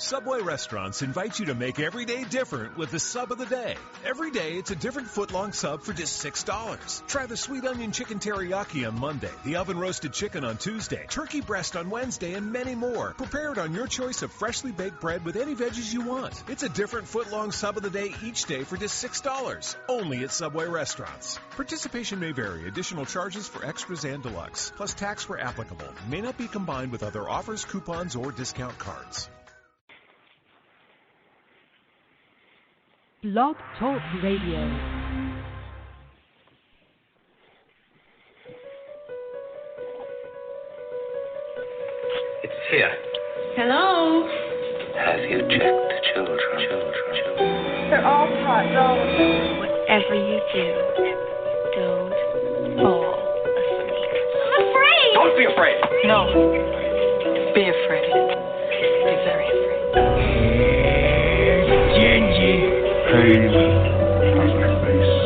Subway Restaurants invites you to make every day different with the sub of the day. Every day, it's a different foot-long sub for just $6. Try the sweet onion chicken teriyaki on Monday, the oven-roasted chicken on Tuesday, turkey breast on Wednesday, and many more. Prepared on your choice of freshly baked bread with any veggies you want. It's a different foot-long sub of the day each day for just $6. Only at Subway Restaurants. Participation may vary. Additional charges for extras and deluxe, plus tax where applicable. May not be combined with other offers, coupons, or discount cards. Blog Talk Radio. It's here. Hello? Have you checked the children? They're all hot dogs. Whatever you do, don't fall asleep. I'm afraid. Don't be afraid. No. Be afraid. Be very afraid. Gingy. Pain on my face.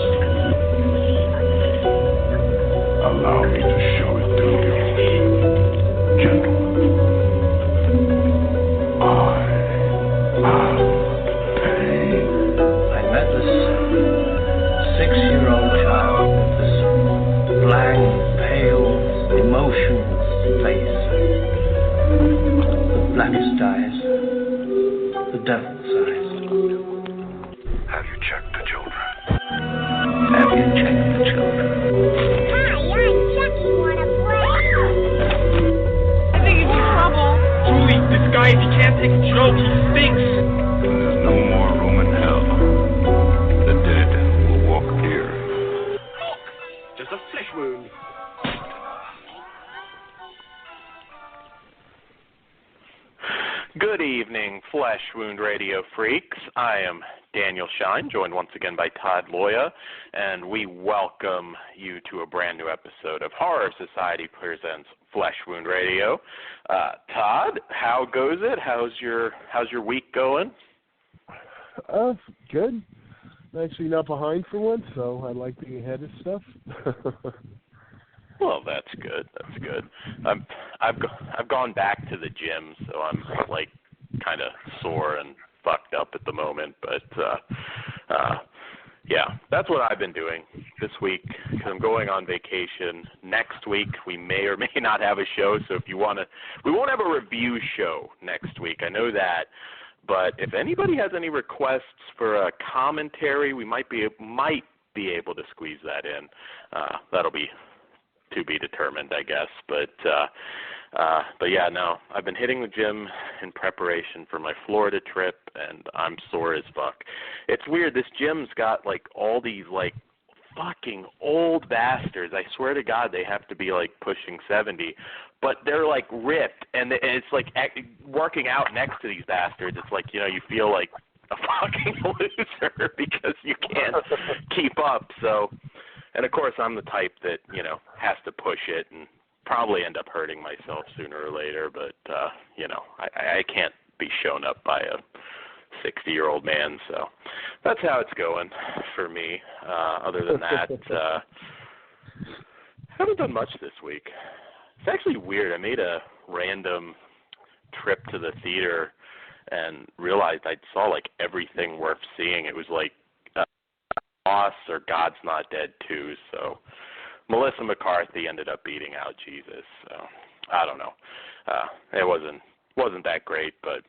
Allow me to show it to you. Gentlemen, I am pain. I met this 6-year-old child with this blank, pale, emotionless face. The blackest eyes. The devil's eyes. Have you checked the children? Have you checked the children? Hi, I'm Chucky. Wanna play? I think he's in trouble. Julie, this guy, if he can't take a joke, he stinks. When there's no more room in hell, the dead will walk here. Look, just a flesh wound. Good evening, Flesh Wound Radio freaks. I am Daniel Shine, joined once again by Todd Loya, and we welcome you to a brand new episode of Horror Society Presents Flesh Wound Radio. Todd, how goes it? How's your week going? Good. I'm actually not behind for once, so I like being ahead of stuff. Well, that's good. That's good. I've gone back to the gym, so I'm like kind of sore and fucked up at the moment. But yeah, that's what I've been doing this week because I'm going on vacation. Next week we may or may not have a show. So if you want to, we won't have a review show next week. I know that. But if anybody has any requests for a commentary, we might be able to squeeze that in. That'll be to be determined, I guess. But yeah, no, I've been hitting the gym in preparation for my Florida trip, and I'm sore as fuck. It's weird. This gym's got like all these like fucking old bastards. I swear to God, they have to be like pushing 70, but they're like ripped, and it's like working out next to these bastards. It's like, you know, you feel like a fucking loser because you can't keep up. So. And, of course, I'm the type that, you know, has to push it and probably end up hurting myself sooner or later. But, you know, I can't be shown up by a 60-year-old man. So that's how it's going for me. Other than that, haven't done much this week. It's actually weird. I made a random trip to the theater and realized I saw, like, everything worth seeing. It was, like, Boss or God's Not Dead 2, so Melissa McCarthy ended up beating out Jesus. So I don't know. It wasn't that great, but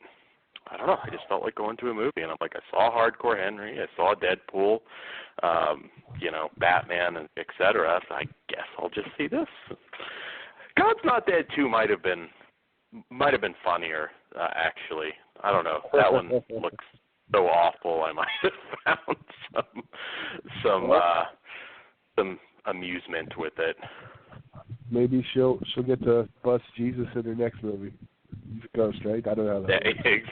I don't know. I just felt like going to a movie, and I'm like, I saw Hardcore Henry, I saw Deadpool, you know, Batman, and et cetera. So I guess I'll just see this. God's Not Dead 2 might have been funnier, actually. I don't know. That one looks so awful. I might have found some amusement with it. Maybe she'll get to bust Jesus in her next movie. He's a ghost, right? I don't know how that works.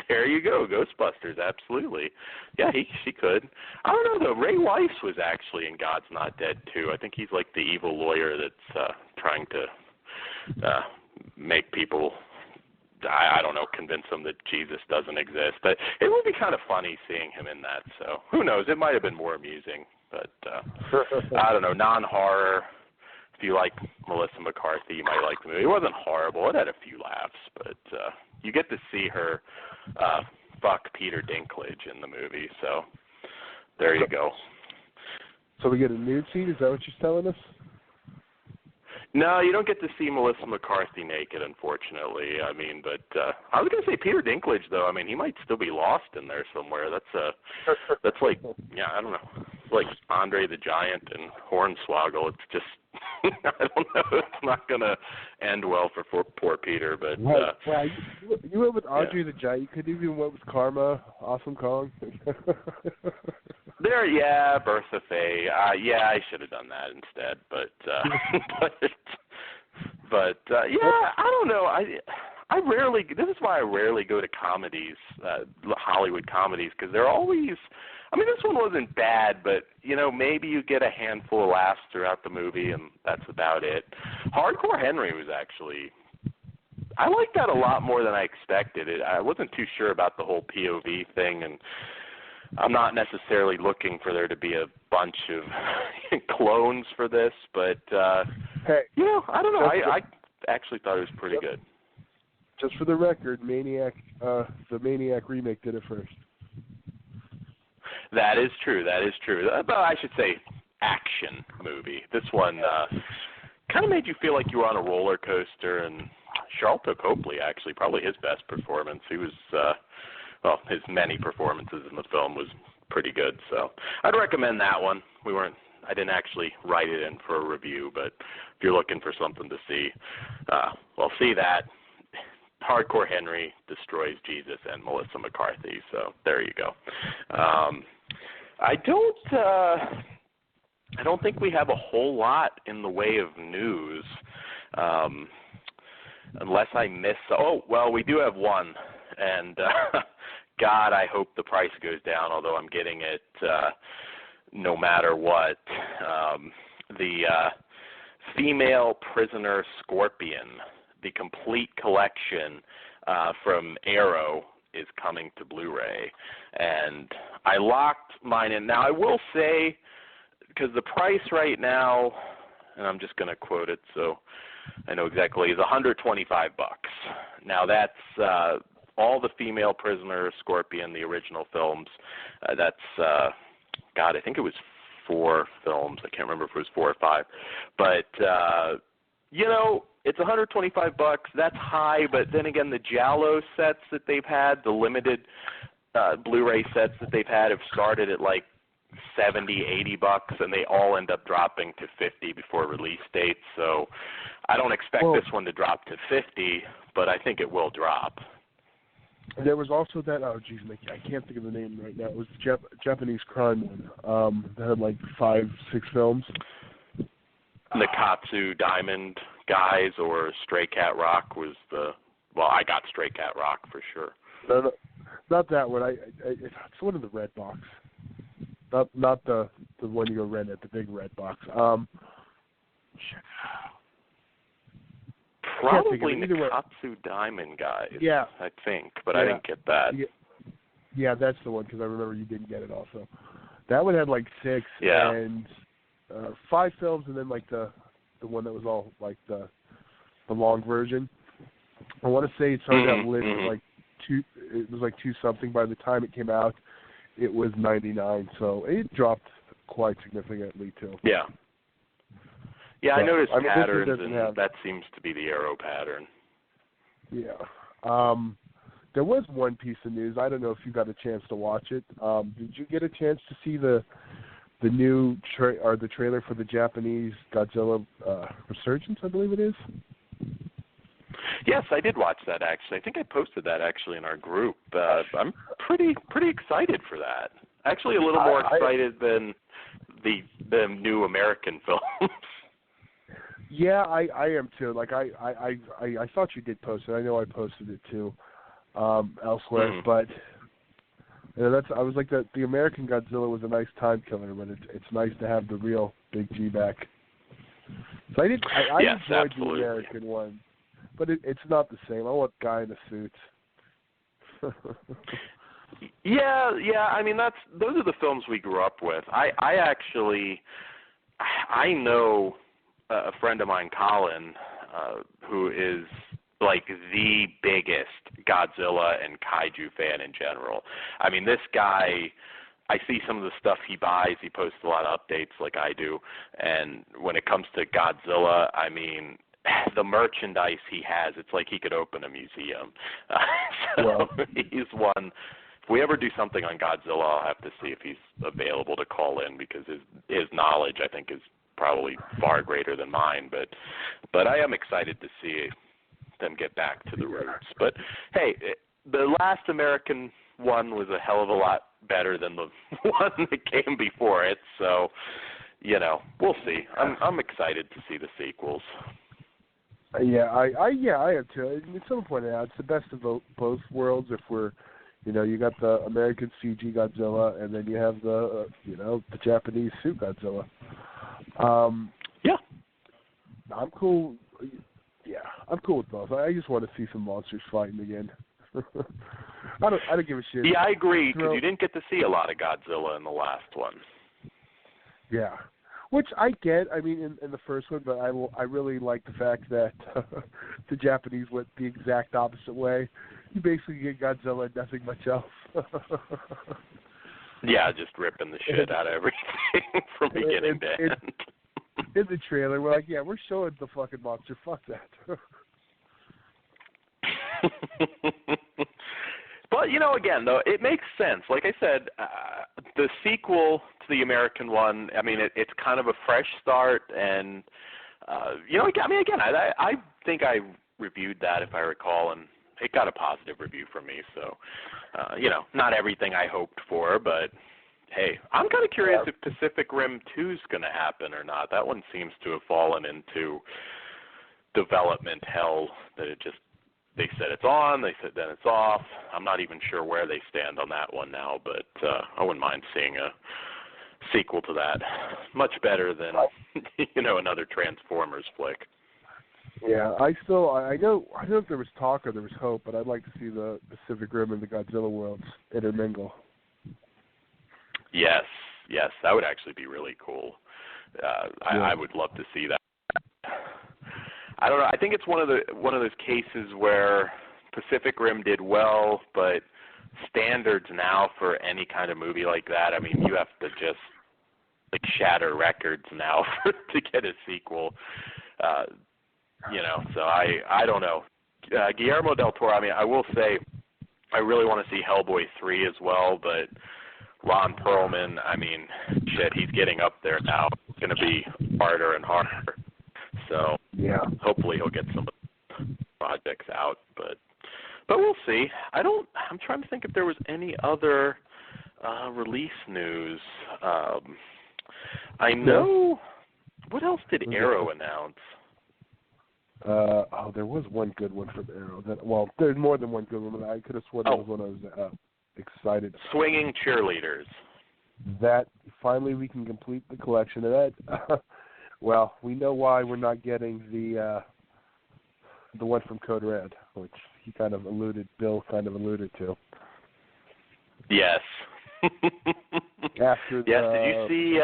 There you go, Ghostbusters, absolutely. Yeah, she could. I don't know though. Ray Weiss was actually in God's Not Dead too. I think he's like the evil lawyer that's trying to make people, I don't know, convince them that Jesus doesn't exist. But it would be kind of funny seeing him in that. So who knows? It might have been more amusing. But I don't know. Non-horror if you like Melissa McCarthy, you might like the movie. It wasn't horrible. It had a few laughs, but you get to see her fuck Peter Dinklage in the movie. So there you go. So we get a nude scene? Is that what you're telling us? No, you don't get to see Melissa McCarthy naked, unfortunately. I mean, but I was going to say Peter Dinklage, though. I mean, he might still be lost in there somewhere. That's like, yeah, I don't know. It's like Andre the Giant and Hornswoggle. It's just, I don't know. It's not going to end well for poor Peter. But well, you went with Andre the Giant. You could even went with Karma, Awesome Kong. There, yeah, Bertha Faye. Yeah, I should have done that instead. But yeah, I don't know. I rarely. This is why I rarely go to comedies, Hollywood comedies, because they're always. I mean, this one wasn't bad, but maybe you get a handful of laughs throughout the movie, and that's about it. Hardcore Henry was actually. I liked that a lot more than I expected. I wasn't too sure about the whole POV thing, and I'm not necessarily looking for there to be a bunch of clones for this, but hey, I don't know. I actually thought it was pretty good. Just for the record, Maniac, the Maniac remake did it first. That is true. Well, I should say action movie. This one kind of made you feel like you were on a roller coaster, and Sharlto Copley, actually, probably his best performance. He was, his many performances in the film was pretty good. So I'd recommend that one. I didn't actually write it in for a review, but if you're looking for something to see, see that. Hardcore Henry destroys Jesus and Melissa McCarthy. So there you go. I don't think we have a whole lot in the way of news, unless I miss. Oh, well, we do have one, and God, I hope the price goes down. Although I'm getting it no matter what. The Female Prisoner Scorpion, the complete collection from Arrow, is coming to Blu-ray, and I locked mine in. Now, I will say, because the price right now, and I'm just going to quote it so I know exactly, is $125. Now, that's all the Female Prisoner Scorpion, the original films. That's, I think it was 4 films. I can't remember if it was 4 or 5. But, it's $125. That's high, but then again, the Giallo sets that they've had, the limited Blu-ray sets that they've had, have started at like $70, $80, and they all end up dropping to $50 before release date. So I don't expect this one to drop to $50, but I think it will drop. There was also that. Oh, geez, I can't think of the name right now. It was the Japanese crime one that had like 5, 6 films. The Katsu Diamond guys or Stray Cat Rock was I got Stray Cat Rock for sure. No, not that one. It's one of the red box. Not the one you go rent at the big red box. Probably Nikatsu Diamond guys. Yeah, I think, but I didn't get that. Yeah, that's the one because I remember you didn't get it also. That one had like 6 and 5 films, and then like the one that was all like the long version. I want to say it started out lit like 2. It was like 2 something. By the time it came out, it was 99. So it dropped quite significantly too. Yeah. Yeah, I noticed patterns, and that seems to be the Arrow pattern. Yeah. There was one piece of news. I don't know if you got a chance to watch it. Did you get a chance to see the new the trailer for the Japanese Godzilla Resurgence, I believe it is? Yes, I did watch that, actually. I think I posted that, actually, in our group. I'm pretty excited for that. Actually, a little more excited than the new American films. Yeah, I am too. Like I thought you did post it. I know I posted it too elsewhere, but I was like the American Godzilla was a nice time killer, but it's nice to have the real Big G back. So I enjoyed the American one, but it's not the same. I want guy in a suit. Yeah. I mean, those are the films we grew up with. I know a friend of mine, Colin, who is like the biggest Godzilla and kaiju fan in general. I mean, this guy, I see some of the stuff he buys. He posts a lot of updates like I do. And when it comes to Godzilla, I mean, the merchandise he has, it's like he could open a museum. He's one. If we ever do something on Godzilla, I'll have to see if he's available to call in, because his knowledge, I think, is probably far greater than mine. But I am excited to see them get back to the roots. But hey, the last American one was a hell of a lot better than the one that came before it. So, you know, we'll see. I'm excited to see the sequels. Yeah, I am too. I mean, someone pointed out it's the best of both worlds. If we're, you know, you got the American CG Godzilla, and then you have the, you know, the Japanese suit Godzilla. Yeah, I'm cool. Yeah, I'm cool with both. I just want to see some monsters fighting again. I don't give a shit. Yeah, I agree, because you didn't get to see a lot of Godzilla in the last one. Yeah, which I get. I mean, in the first one, but I really like the fact that the Japanese went the exact opposite way. You basically get Godzilla and nothing much else. Yeah, just ripping the shit out of everything from beginning to end. In the trailer, we're like, yeah, we're showing the fucking monster. Fuck that. But, you know, again, though, it makes sense. Like I said, the sequel to the American one, I mean, it's kind of a fresh start. And, you know, I mean, again, I think I reviewed that, if I recall, and it got a positive review from me. So, you know, not everything I hoped for, but hey, I'm kind of curious if Pacific Rim 2 is going to happen or not. That one seems to have fallen into development hell. That it just, they said it's on, they said then it's off. I'm not even sure where they stand on that one now, but I wouldn't mind seeing a sequel to that. Much better than, you know, another Transformers flick. Yeah, I don't know if there was talk or there was hope, but I'd like to see the Pacific Rim and the Godzilla worlds intermingle. Yes, that would actually be really cool. I would love to see that. I don't know. I think it's one of those cases where Pacific Rim did well, but standards now for any kind of movie like that, I mean, you have to just like shatter records now to get a sequel. You know, so I don't know. Guillermo del Toro, I mean, I will say I really want to see Hellboy 3 as well, but Ron Perlman, I mean, shit, he's getting up there now. It's going to be harder and harder. So yeah, hopefully he'll get some projects out, but we'll see. I'm trying to think if there was any other release news. I know. What else did Arrow announce? There was one good one from Arrow. There's more than one good one. I could have sworn there was one I was excited about. Swinging Cheerleaders. That finally we can complete the collection of that. Well, we know why we're not getting the one from Code Red, which Bill kind of alluded to. Yes. After did you see?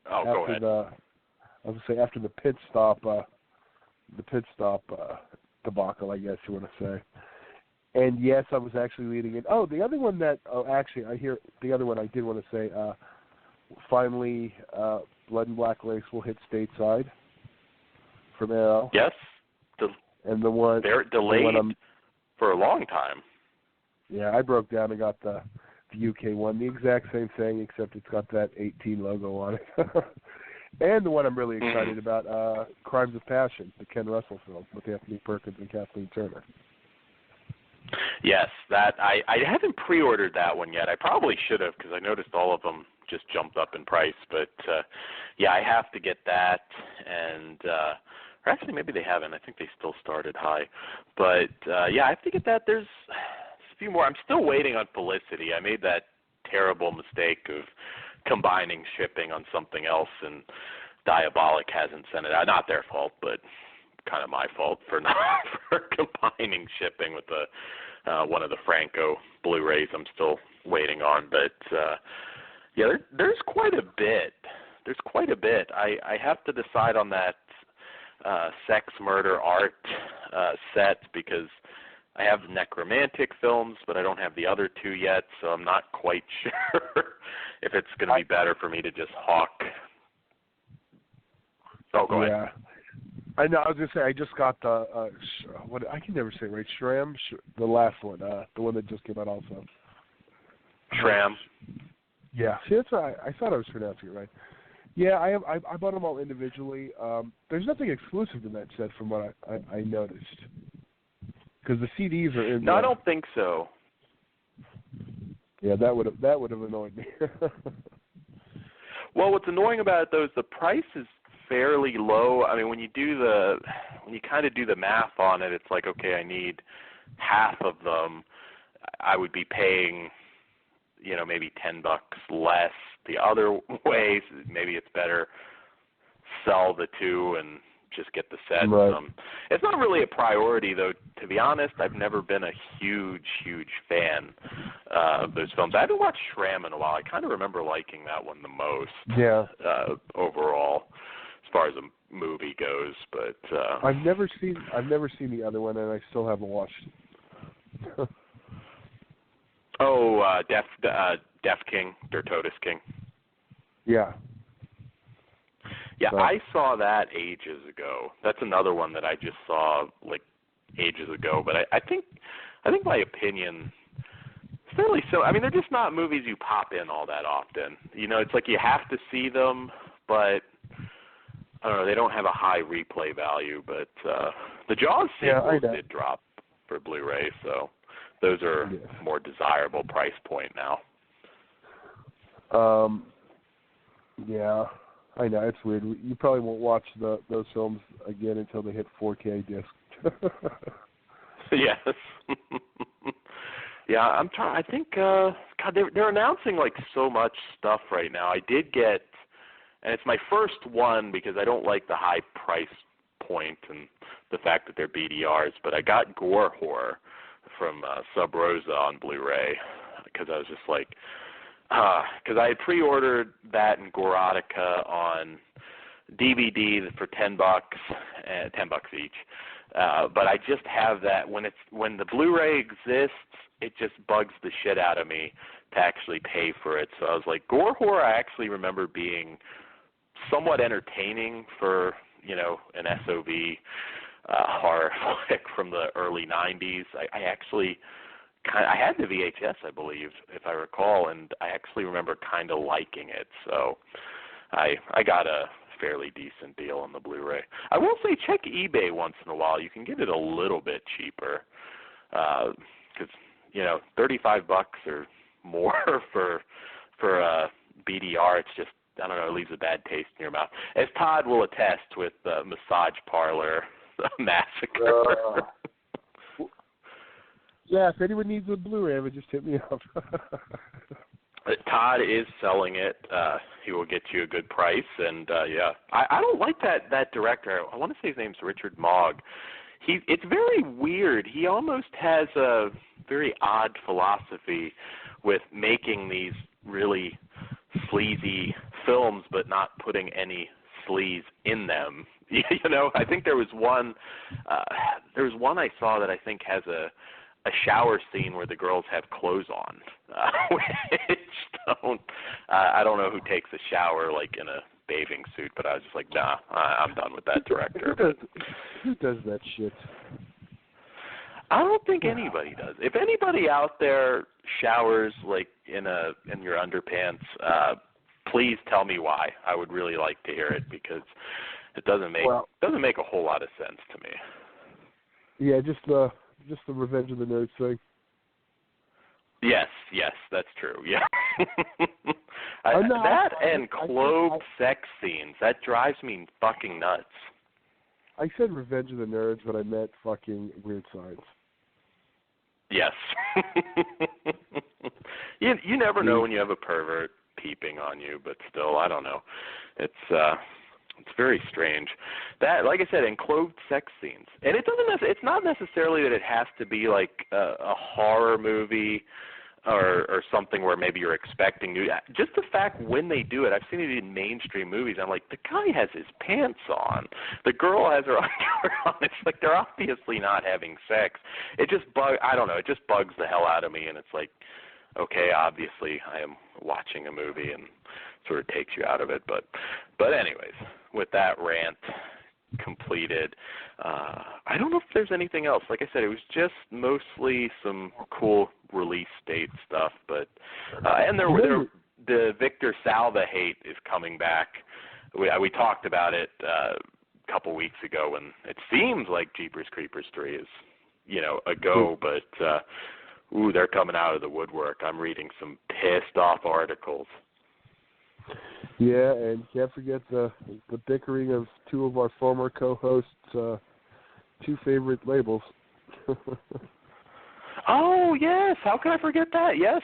Go ahead. I was gonna say after the pit stop debacle, I guess you want to say. And yes, I was actually leading it. The other one I hear the other one I did want to say. Finally, Blood and Black Lace will hit stateside from Arrow. Yes. And the one they're delayed for a long time. Yeah, I broke down and got the UK one, the exact same thing, except it's got that 18 logo on it. And the one I'm really excited about, Crimes of Passion, the Ken Russell film with Anthony Perkins and Kathleen Turner. Yes, that I haven't pre-ordered that one yet. I probably should have, because I noticed all of them just jumped up in price. But yeah, I have to get that. And or actually, maybe they haven't. I think they still started high. But yeah, I have to get that. There's a few more. I'm still waiting on Felicity. I made that terrible mistake of combining shipping on something else, and Diabolic hasn't sent it out. Not their fault, but kind of my fault for combining shipping with the one of the Franco Blu-rays I'm still waiting on. But yeah, there's quite a bit. I have to decide on that sex, murder, art set because I have necromantic films, but I don't have the other two yet, so I'm not quite sure if it's going to be better for me to just hawk. Oh, go ahead. I know. I was going to say I just got the what I can never say it right. Shram, the last one, the one that just came out also. Shram. Yeah. See, that's right. I thought I was pronouncing it right. Yeah, I bought them all individually. There's nothing exclusive in that set from what I noticed. Because the CDs are in. No, I don't think so. Yeah, that would have annoyed me. Well, what's annoying about it though is the price is fairly low. I mean, when you kind of do the math on it, it's like, okay, I need half of them. I would be paying, maybe $10 less. The other ways, maybe it's better sell the two and just get the set. Right. It's not really a priority, though. To be honest, I've never been a huge fan of those films. I haven't watched Shram in a while. I kind of remember liking that one the most. Yeah. Overall, as far as a movie goes, but I've never seen the other one, and I still haven't watched it. Deaf King, Der Todesking. Yeah. Yeah, So. I saw that ages ago. That's another one that I just saw like ages ago. But I think my opinion is fairly so. I mean, they're just not movies you pop in all that often. It's like you have to see them, but I don't know. They don't have a high replay value. But the Jaws sequels did drop for Blu-ray, so those are more desirable price point now. Yeah. I know, it's weird. You probably won't watch those films again until they hit 4K disc. Yes. Yeah, I'm trying. I think God, they're announcing like so much stuff right now. I did get, and it's my first one because I don't like the high price point and the fact that they're BDRs. But I got Gore Horror from Sub Rosa on Blu-ray because I was just like. Because I had pre-ordered that and Gorotica on DVD for $10, $10 each. But I just have that when the Blu-ray exists, it just bugs the shit out of me to actually pay for it. So I was like, Gore Horror, I actually remember being somewhat entertaining for an SOV horror flick from the early '90s. I had the VHS, I believe, if I recall, and I actually remember kind of liking it. So I got a fairly decent deal on the Blu-ray. I will say check eBay once in a while. You can get it a little bit cheaper because, $35 or more for BDR. It's just, I don't know, it leaves a bad taste in your mouth. As Todd will attest with Massage Parlor Massacre. Yeah, if anyone needs a Blu-ray, would just hit me up. Todd is selling it. He will get you a good price, and I don't like that director. I want to say his name's Richard Mogg. It's very weird. He almost has a very odd philosophy with making these really sleazy films, but not putting any sleaze in them. I think there was one I saw that I think has a shower scene where the girls have clothes on, which I don't know who takes a shower like in a bathing suit, but I was just like, nah, I'm done with that director. Who does that shit? I don't think anybody does. If anybody out there showers like in your underpants, please tell me why. I would really like to hear it because it doesn't make a whole lot of sense to me. Yeah, just the Revenge of the Nerds thing. Yes, that's true. Yeah. That and clothed sex scenes, that drives me fucking nuts. I said Revenge of the Nerds, but I meant fucking Weird Science. Yes. You never know when you have a pervert peeping on you, but still, I don't know. It's very strange. That, like I said, enclosed sex scenes, and it's not necessarily that it has to be like a horror movie. or something where maybe you're expecting new. Just the fact when they do it, I've seen it in mainstream movies. I'm like, the guy has his pants on, the girl has her underwear on. It's like they're obviously not having sex. It just I don't know. It just bugs the hell out of me, and it's like, okay, obviously I am watching a movie, and sort of takes you out of it. But anyways, with that rant completed, I don't know if there's anything else. Like I said, it was just mostly some cool release date stuff, but and the Victor Salva hate is coming back. We talked about it a couple weeks ago, and it seems like Jeepers Creepers 3 is, a go, but they're coming out of the woodwork. I'm reading some pissed off articles. Yeah, and can't forget the bickering of two of our former co-hosts' two favorite labels. Oh, yes. How can I forget that? Yes,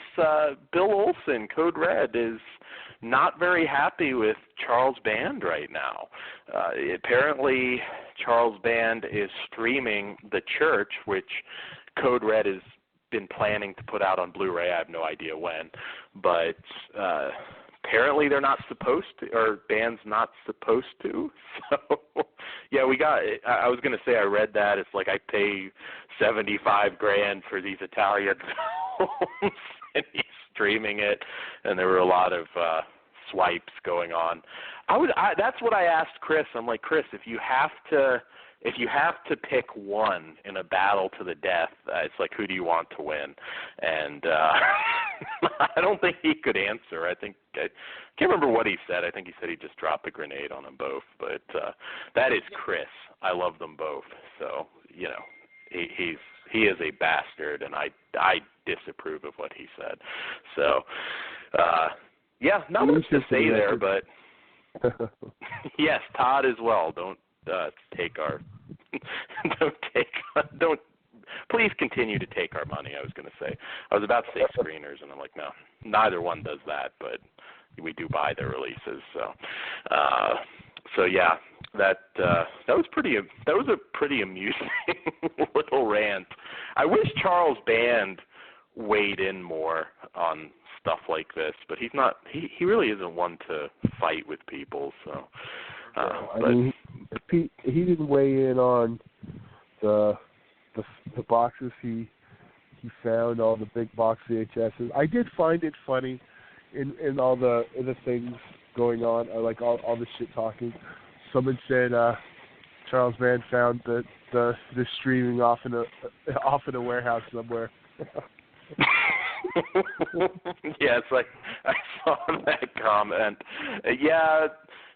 Bill Olson, Code Red, is not very happy with Charles Band right now. Apparently, Charles Band is streaming The Church, which Code Red has been planning to put out on Blu-ray. I have no idea when, but apparently they're not supposed to, or Band's not supposed to. So, yeah, I was going to say I read that. It's like I pay $75,000 for these Italian films, and he's streaming it, and there were a lot of swipes going on. That's what I asked Chris. I'm like, Chris, if you have to pick one in a battle to the death, it's like, who do you want to win? And I don't think he could answer. I can't remember what he said. I think he said he just dropped a grenade on them both. But that is Chris. I love them both. So, he is a bastard, and I disapprove of what he said. So, yeah, not much to say there, but yes, Todd as well. Don't take our don't please continue to take our money. I was going to say, I was about to say screeners, and I'm like, no, neither one does that, but we do buy their releases. So yeah, that was a pretty amusing little rant. I wish Charles Band weighed in more on stuff like this, but he's not. He really isn't one to fight with people. So, mean, he didn't weigh in on the boxes he found, all the big box VHSs. I did find it funny in all the things going on, like all the shit talking. Someone said Charles Band found the streaming off in a warehouse somewhere. Yeah, it's like I saw that comment. Yeah,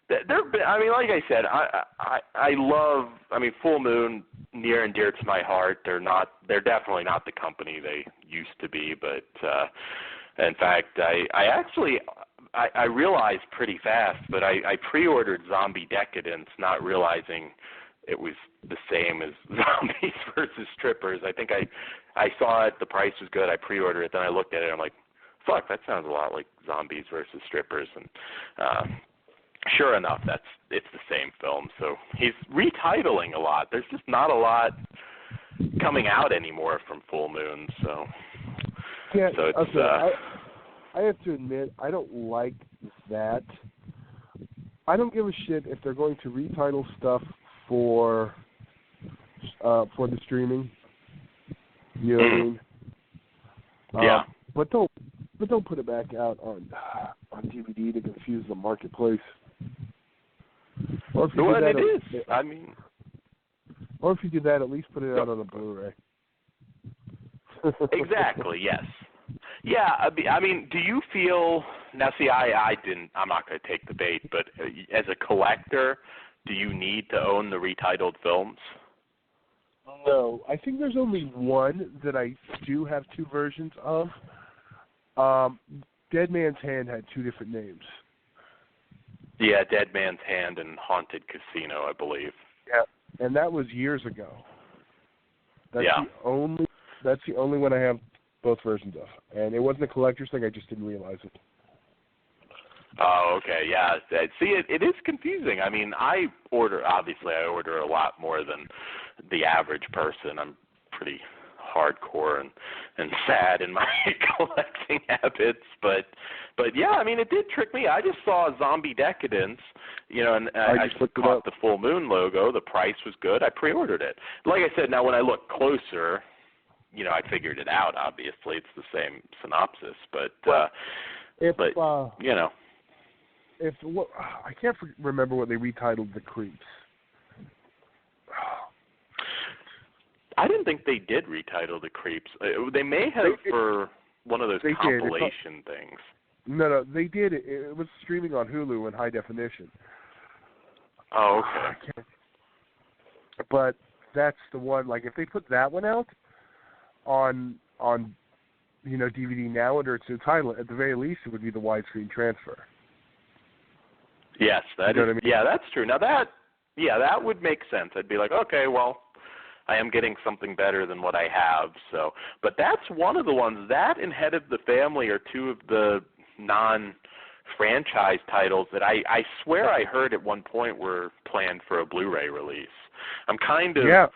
I mean, like I said, I love. I mean, Full Moon, near and dear to my heart. They're definitely not the company they used to be. But in fact, I realized pretty fast. But I pre-ordered Zombie Decadence, not realizing it was the same as Zombies versus Strippers. I think I saw it. The price was good. I pre-ordered it. Then I looked at it. I'm like, fuck, that sounds a lot like Zombies versus Strippers. And sure enough, it's the same film. So he's retitling a lot. There's just not a lot coming out anymore from Full Moon. So yeah, so it's. Okay. I have to admit, I don't like that. I don't give a shit if they're going to retitle stuff for the streaming. You know what I mean? Yeah. But don't put it back out on DVD to confuse the marketplace. Or if you Or if you do that, at least put it out on a Blu-ray. Exactly. Yes. Yeah. I mean, do you feel now? See, I'm not going to take the bait, but as a collector, do you need to own the retitled films? No, I think there's only one that I do have two versions of. Dead Man's Hand had two different names. Yeah, Dead Man's Hand and Haunted Casino, I believe. Yeah, and that was years ago. That's the only one I have both versions of. And it wasn't a collector's thing, I just didn't realize it. Oh, okay, yeah. See, it is confusing. I mean, I order a lot more than the average person. I'm pretty hardcore and sad in my collecting habits. But yeah, I mean, it did trick me. I just saw Zombie Decadence, and I just caught the Full Moon logo. The price was good. I pre-ordered it. Like I said, now when I look closer, I figured it out. Obviously, it's the same synopsis, but if I can't remember what they retitled The Creeps. I didn't think they did retitle The Creeps. They may have for one of those compilation things. No, they did. It was streaming on Hulu in high definition. Oh, okay. But that's the one. Like, if they put that one out on DVD now under its new title, at the very least, it would be the widescreen transfer. Yes, that is. What I mean? Yeah, that's true. Now that would make sense. I'd be like, okay, well, I am getting something better than what I have. So, but that's one of the ones. That and Head of the Family are two of the non-franchise titles that I swear I heard at one point were planned for a Blu-ray release. I'm kind of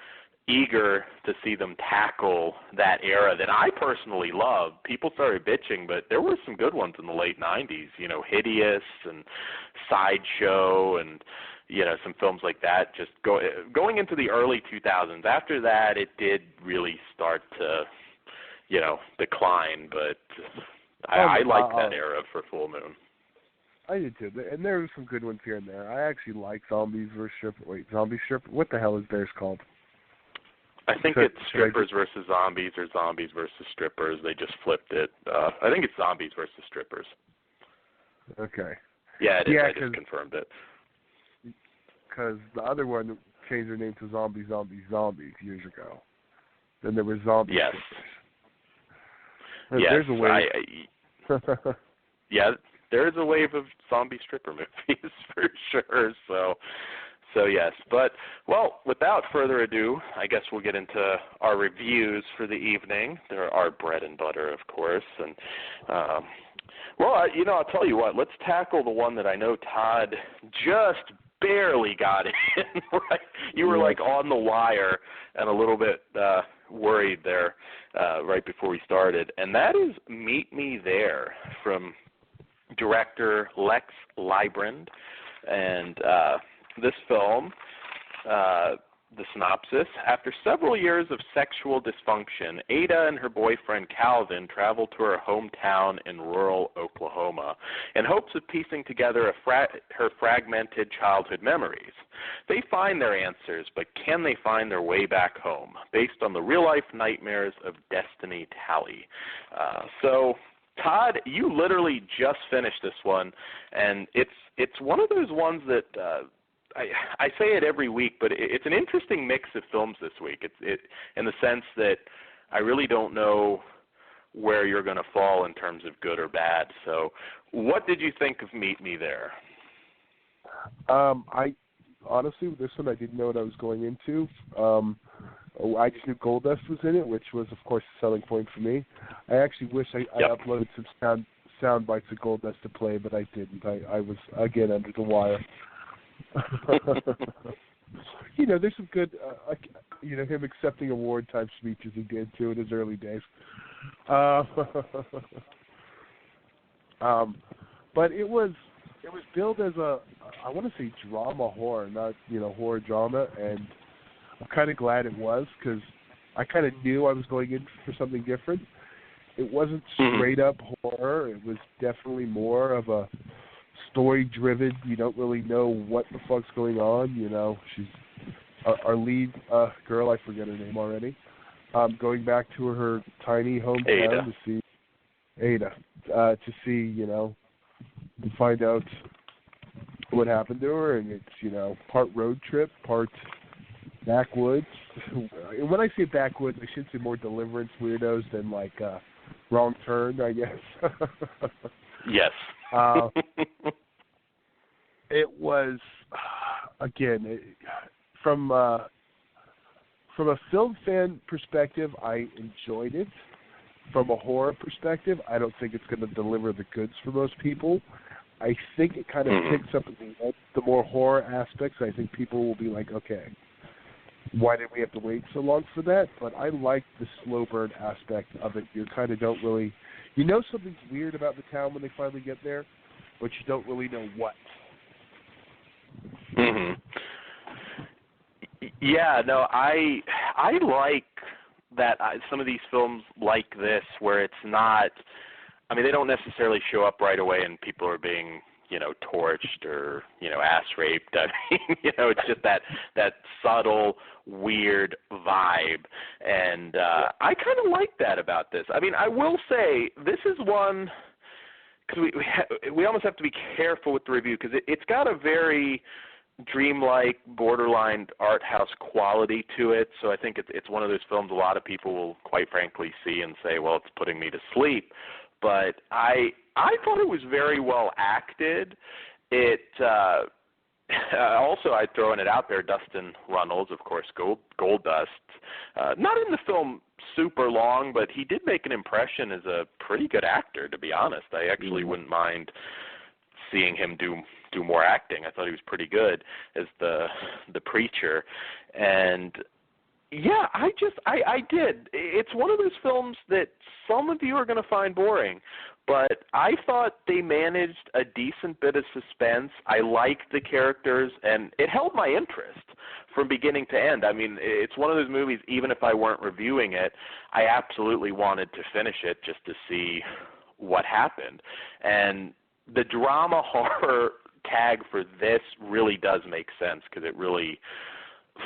eager to see them tackle that era that I personally love. People started bitching, but there were some good ones in the late 90s, Hideous and Sideshow and, some films like that. Just going into the early 2000s. After that, it did really start to, decline, but I like that era for Full Moon. I did too, and there were some good ones here and there. I actually like Zombies vs. Strippers. Wait, Zombie Strippers? What the hell is theirs called? I think it's Strippers versus Zombies or Zombies versus Strippers. They just flipped it. I think it's Zombies versus Strippers. Okay. Yeah, it is. I just confirmed it. Because the other one changed their name to Zombies years ago. Then there was Zombie Strippers. Yes, there's a wave. There's a wave of zombie stripper movies for sure. So yes, but well, without further ado, I guess we'll get into our reviews for the evening. They're our bread and butter, of course, and I'll tell you what. Let's tackle the one that I know Todd just barely got in. Right? You were like on the wire and a little bit worried there right before we started, and that is Meet Me There from director Lex Leibrand. And this film, the synopsis: after several years of sexual dysfunction, Ada and her boyfriend Calvin travel to her hometown in rural Oklahoma in hopes of piecing together her fragmented childhood memories. They find their answers, but can they find their way back home? Based on the real-life nightmares of Destiny Talley. So, Todd, you literally just finished this one, and it's one of those ones that I say it every week, but it's an interesting mix of films this week. It in the sense that I really don't know where you're going to fall in terms of good or bad. So, what did you think of Meet Me There? I honestly, with this one, I didn't know what I was going into. I just knew Goldust was in it, which was, of course, a selling point for me. I actually wish I uploaded some sound bites of Goldust to play, but I didn't. I was, again, under the wire. There's some good, him accepting award-type speeches he did, too, in his early days. But it was billed as I want to say drama horror, not, horror drama, and I'm kind of glad it was, because I kind of knew I was going in for something different. It wasn't straight-up horror. It was definitely more of a story-driven. You don't really know what the fuck's going on. She's our lead girl, I forget her name already, going back to her tiny hometown to see Ada, to find out what happened to her, and it's, part road trip, part backwoods. When I say backwoods, I should say more Deliverance weirdos than like Wrong Turn, I guess. Yes. It was, again, from a film fan perspective, I enjoyed it. From a horror perspective, I don't think it's going to deliver the goods for most people. I think it kind of picks up the more horror aspects. I think people will be like, okay, why did we have to wait so long for that? But I like the slow burn aspect of it. You kind of don't really, you know something's weird about the town when they finally get there, but you don't really know what. Mhm. Yeah, no, I like that some of these films like this where it's not, I mean, they don't necessarily show up right away and people are being, torched or, ass raped. I mean, it's just that subtle, weird vibe. And I kind of like that about this. I mean, I will say this is one, because we almost have to be careful with the review because it's got a very dreamlike, borderline art house quality to it. So I think it's one of those films a lot of people will quite frankly see and say, well, it's putting me to sleep. But I thought it was very well acted. It also, I'd thrown it out there, Dustin Runnels, of course, Goldust. Not in the film super long, but he did make an impression as a pretty good actor, to be honest. I actually wouldn't mind seeing him do more acting. I thought he was pretty good as the preacher. And yeah, I did. It's one of those films that some of you are going to find boring, but I thought they managed a decent bit of suspense. I liked the characters, and it held my interest from beginning to end. I mean, it's one of those movies, even if I weren't reviewing it, I absolutely wanted to finish it just to see what happened. And the drama horror tag for this really does make sense because it really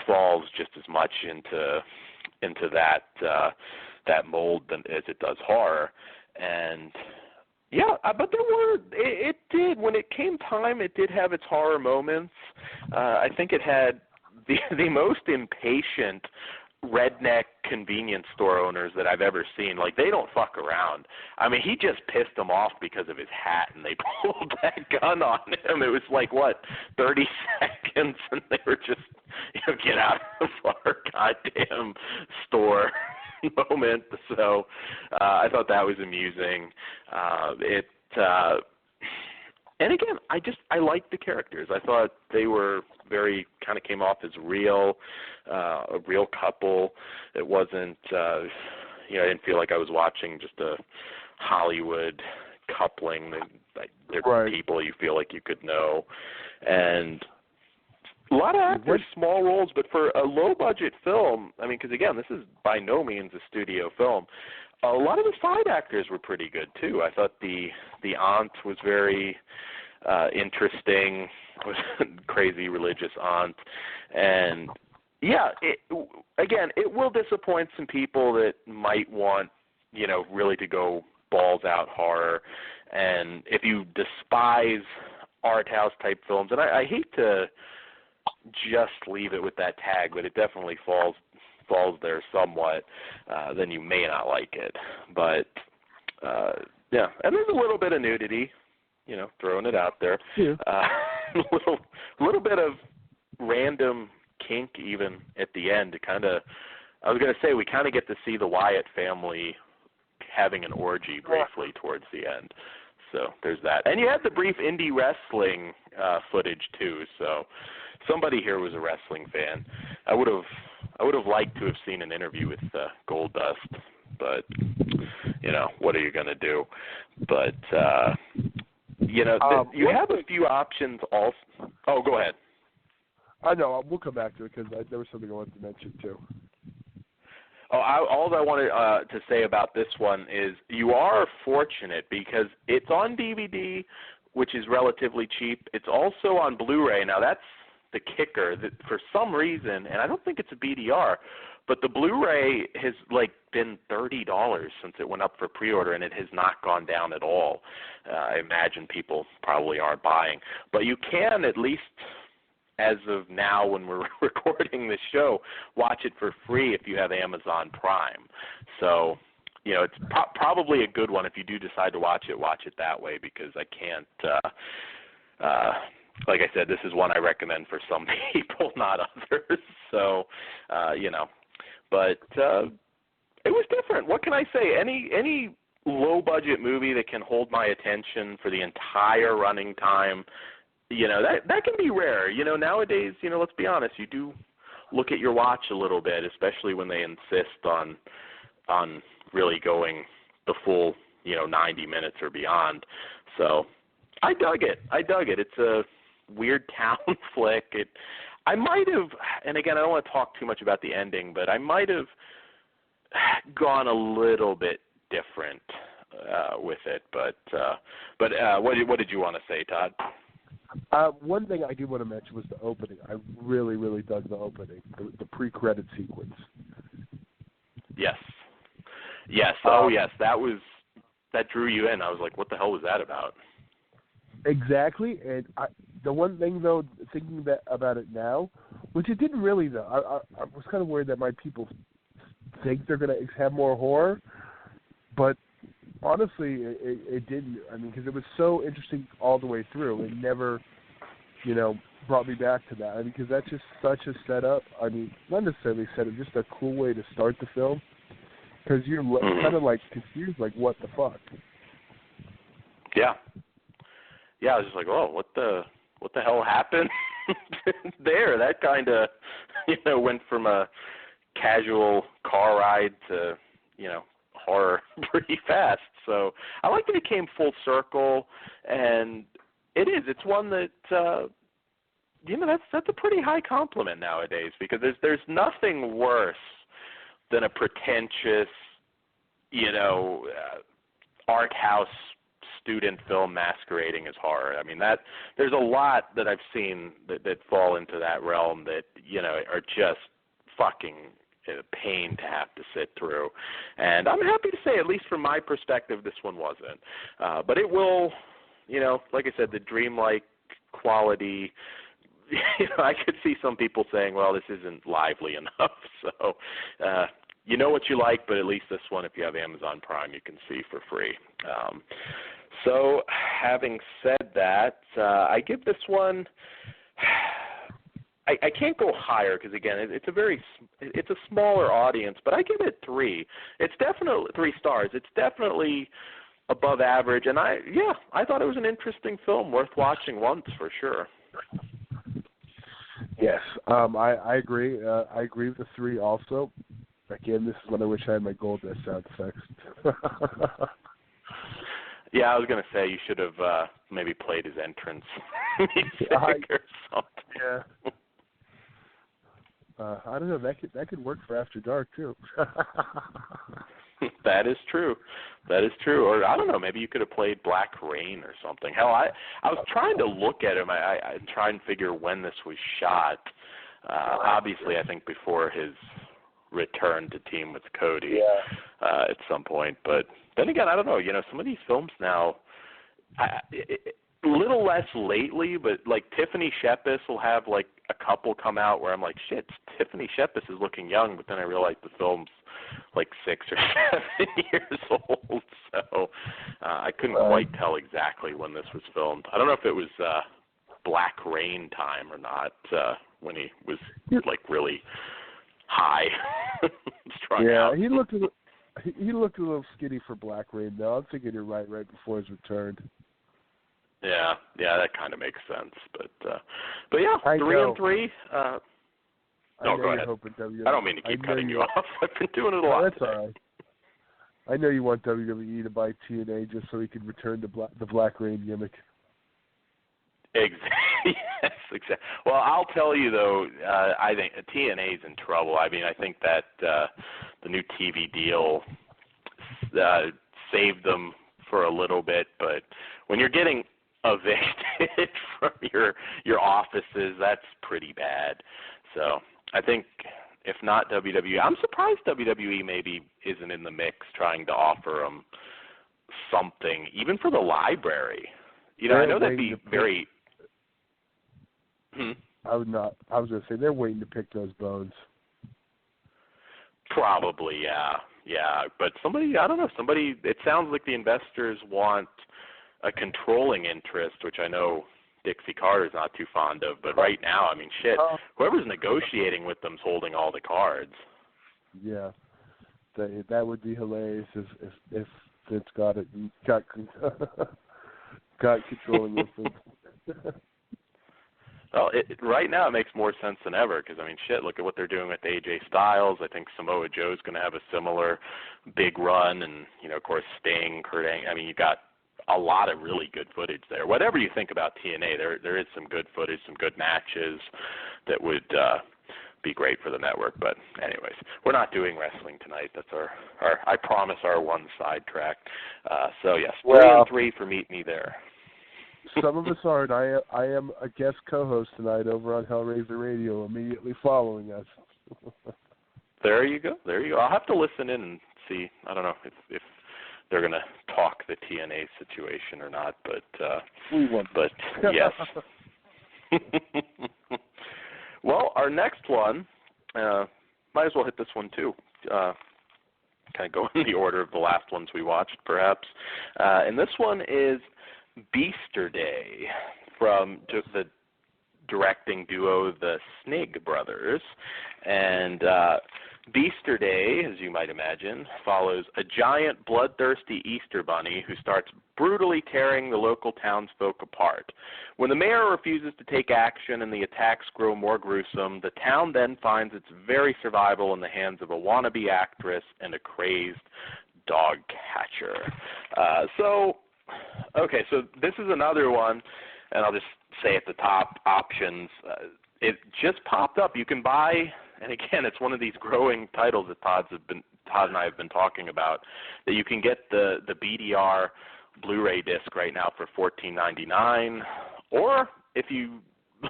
falls just as much into that mold as it does horror. And yeah, but it did, when it came time, it did have its horror moments. I think it had the most impatient redneck convenience store owners that I've ever seen. Like, they don't fuck around. I mean, he just pissed them off because of his hat, and they pulled that gun on him. It was like, 30 seconds, and they were just, get out of our goddamn store moment. So I thought that was amusing. And again, I liked the characters. I thought they were very, kind of came off as real, a real couple. It wasn't, I didn't feel like I was watching just a Hollywood coupling. They're right. People you feel like you could know. And a lot of actors, small roles, but for a low-budget film, I mean, because again, this is by no means a studio film, a lot of the side actors were pretty good, too. I thought the aunt was very interesting, was a crazy religious aunt. And, yeah, it will disappoint some people that might want, really to go balls-out horror. And if you despise art house-type films, and I hate to just leave it with that tag, but it definitely falls there somewhat, then you may not like it. But, yeah, and there's a little bit of nudity, throwing it out there. Yeah. A little bit of random kink even at the end. I was going to say, we kind of get to see the Wyatt family having an orgy briefly towards the end. So there's that. And you had the brief indie wrestling footage, too, so somebody here was a wrestling fan. I would have liked to have seen an interview with Goldust, but what are you going to do? But you have a few options also. Oh, go ahead. I know. We'll come back to it because there was something I wanted to mention too. Oh, all I wanted to say about this one is you are fortunate because it's on DVD, which is relatively cheap. It's also on Blu-ray. Now, that's the kicker. That for some reason, and I don't think it's a BDR, but the Blu-ray has been $30 since it went up for pre-order, and it has not gone down at all. I imagine people probably aren't buying. But you can, at least as of now when we're recording this show, watch it for free if you have Amazon Prime. So, it's probably a good one. If you do decide to watch it that way, because I can't, like I said, this is one I recommend for some people, not others. So, but it was different. What can I say? Any low-budget movie that can hold my attention for the entire running time, that can be rare. Nowadays, let's be honest, you do look at your watch a little bit, especially when they insist on really going the full 90 minutes or beyond. So I dug it. It's a weird town flick. I might have, and again, I don't want to talk too much about the ending, but I might have gone a little bit different with it. But what did you want to say, Todd? One thing I do want to mention was the opening. I really, really dug the opening, the pre-credit sequence. Yes. Oh, yes. That drew you in. I was like, what the hell was that about? Exactly. And the one thing, though, thinking about it now, which it didn't really, though. I was kind of worried that my people think they're going to have more horror, but honestly, it didn't. I mean, because it was so interesting all the way through. It never, brought me back to that. I mean, because that's just such a setup. I mean, not necessarily setup, just a cool way to start the film. Because you're kind of like confused, like, what the fuck? Yeah. Yeah, I was just like, oh, what the hell happened there? That kind of, went from a casual car ride to, horror pretty fast. So I like that it came full circle, and it's one that, that's a pretty high compliment nowadays, because there's nothing worse than a pretentious, art house student film masquerading as horror. I mean, there's a lot that I've seen that fall into that realm that, are just fucking a pain to have to sit through. And I'm happy to say, at least from my perspective, this one wasn't. But it will, like I said, the dreamlike quality, I could see some people saying, well, this isn't lively enough. So, you know what you like, but at least this one, if you have Amazon Prime, you can see for free. So having said that, I give this one, I can't go higher because, again, it's a smaller audience, but I give it 3. It's definitely 3 stars. It's definitely above average, and I thought it was an interesting film, worth watching once for sure. Yes, I agree. I agree with the 3 also. Again, this is when I wish I had my gold as sound effects. Yeah, I was going to say you should have maybe played his entrance music or something. Yeah. I don't know. That could work for After Dark too. That is true. Or I don't know. Maybe you could have played Black Rain or something. Hell, I was trying to look at him. I try and figure when this was shot. Obviously, I think before his return to team with Cody at some point. But then again, I don't know. Some of these films now, a little less lately, but like Tiffany Shepis will have like a couple come out where I'm like, shit, Tiffany Shepis is looking young, but then I realize the film's like 6 or 7 years old. So I couldn't quite tell exactly when this was filmed. I don't know if it was Black Rain time or not, when he was like really high. Yeah, he looked a little skinny for Black Rain, though. I'm thinking you're right before his return. Yeah, that kind of makes sense. But yeah, 3 and 3. No, go ahead. I don't mean to keep cutting you off. I've been doing it a lot. That's all right. I know you want WWE to buy TNA just so he can return to the Black Rain gimmick. Exactly. Yes, exactly. Well, I'll tell you though, I think TNA's in trouble. I mean, I think that the new TV deal saved them for a little bit, but when you're getting evicted from your offices, that's pretty bad. So I think if not WWE, I'm surprised WWE maybe isn't in the mix trying to offer them something, even for the library. I know that'd be very. I was going to say they're waiting to pick those bones. Probably, yeah. But I don't know. It sounds like the investors want a controlling interest, which I know Dixie Carter's not too fond of. But right now, I mean, shit, whoever's negotiating with them's holding all the cards. Yeah, that would be hilarious if Vince got controlling interest. Well, right now it makes more sense than ever because, I mean, shit, look at what they're doing with AJ Styles. I think Samoa Joe's going to have a similar big run and, you know, of course, Sting, Kurt Angle. I mean, you got a lot of really good footage there. Whatever you think about TNA, there is some good footage, some good matches that would be great for the network. But anyways, we're not doing wrestling tonight. That's our I promise, our one sidetrack. So, yes, 3-3 for Meet Me There. Some of us aren't. I am a guest co-host tonight over on Hellraiser Radio, immediately following us. There you go. I'll have to listen in and see. I don't know if they're going to talk the TNA situation or not, but we won't. But yes. Well, our next one, might as well hit this one too. Kind of go in the order of the last ones we watched, perhaps. And this one is Beasterday from the directing duo the Snigg Brothers. And Beasterday, as you might imagine, follows a giant bloodthirsty Easter bunny who starts brutally tearing the local townsfolk apart. When the mayor refuses to take action and the attacks grow more gruesome, the town then finds its very survival in the hands of a wannabe actress and a crazed dog catcher. So this is another one, and I'll just say at the top, options. It just popped up. You can buy, and again, it's one of these growing titles that Todd and I have been talking about, that you can get the BDR Blu-ray disc right now for $14.99, or if you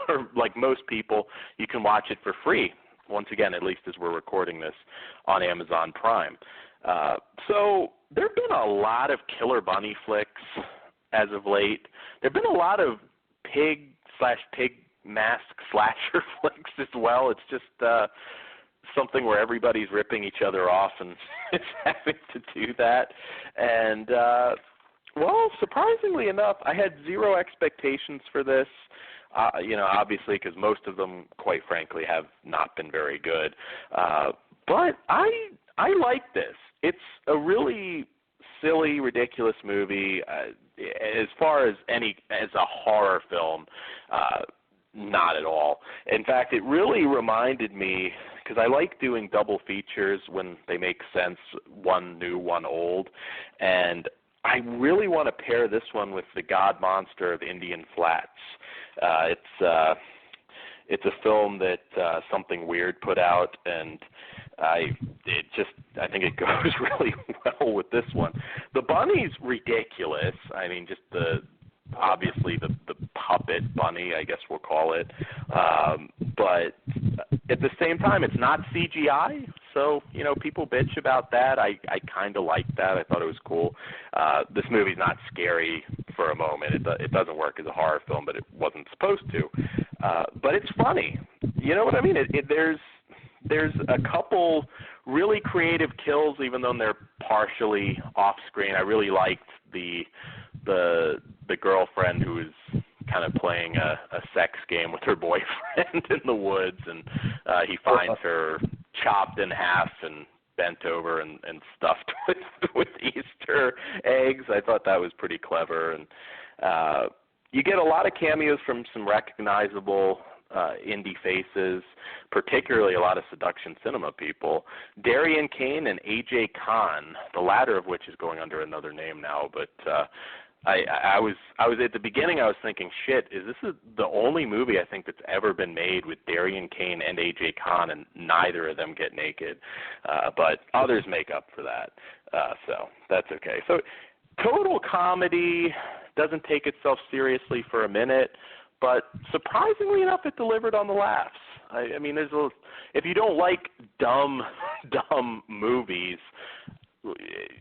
are like most people, you can watch it for free. Once again, at least as we're recording this, on Amazon Prime. So there have been a lot of killer bunny flicks as of late. There have been a lot of pig/pig mask slasher flicks as well. It's just something where everybody's ripping each other off and is having to do that. And, well, surprisingly enough, I had zero expectations for this. Obviously, because most of them, quite frankly, have not been very good. But I like this. It's a really silly, ridiculous movie. As far as a horror film, not at all. In fact, it really reminded me, because I like doing double features when they make sense, one new, one old, and I really want to pair this one with The God Monster of Indian Flats. It's a film that Something Weird put out, and I think it goes really well with this one. The bunny's ridiculous. I mean, just obviously the puppet bunny, I guess we'll call it. But at the same time, it's not CGI. So, people bitch about that. I kind of like that. I thought it was cool. This movie's not scary for a moment. It doesn't work as a horror film, but it wasn't supposed to. But it's funny. You know what I mean? There's a couple really creative kills, even though they're partially off screen. I really liked the girlfriend who was kind of playing a sex game with her boyfriend in the woods, and he finds her chopped in half and bent over and stuffed with Easter eggs. I thought that was pretty clever. And you get a lot of cameos from some recognizable indie faces, particularly a lot of Seduction Cinema people. Darian Kane and AJ Khan, the latter of which is going under another name now, but I was at the beginning, I was thinking, shit, this is the only movie I think that's ever been made with Darian Kane and AJ Khan, and neither of them get naked. But others make up for that. So that's okay. So total comedy, doesn't take itself seriously for a minute, but surprisingly enough, it delivered on the laughs. I mean, if you don't like dumb movies,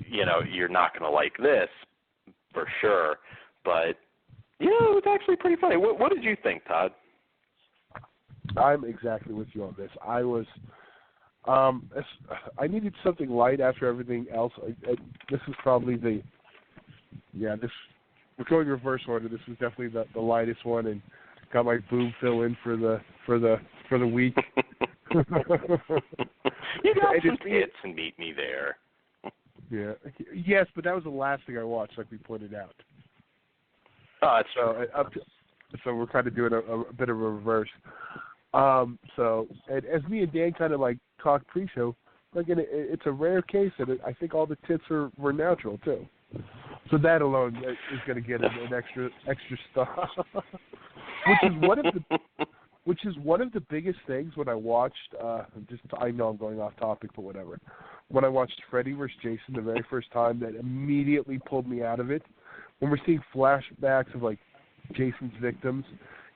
you're not going to like this. For sure, but it was actually pretty funny. What did you think, Todd? I'm exactly with you on this. I was, I needed something light after everything else. This is probably we're going reverse order. This was definitely the lightest one, and got my boob fill in for the week. You got some hits and Meet Me There. Yeah. Yes, but that was the last thing I watched, like we pointed out. Oh, that's so So we're kind of doing a bit of a reverse. So and as me and Dan kind of like talked pre-show, like it's a rare case that I think all the tits were natural too. So that alone is going to get an extra star, which is one of the biggest things when I watched. I know I'm going off topic, but whatever. When I watched Freddy vs. Jason the very first time, that immediately pulled me out of it. When we're seeing flashbacks of like Jason's victims,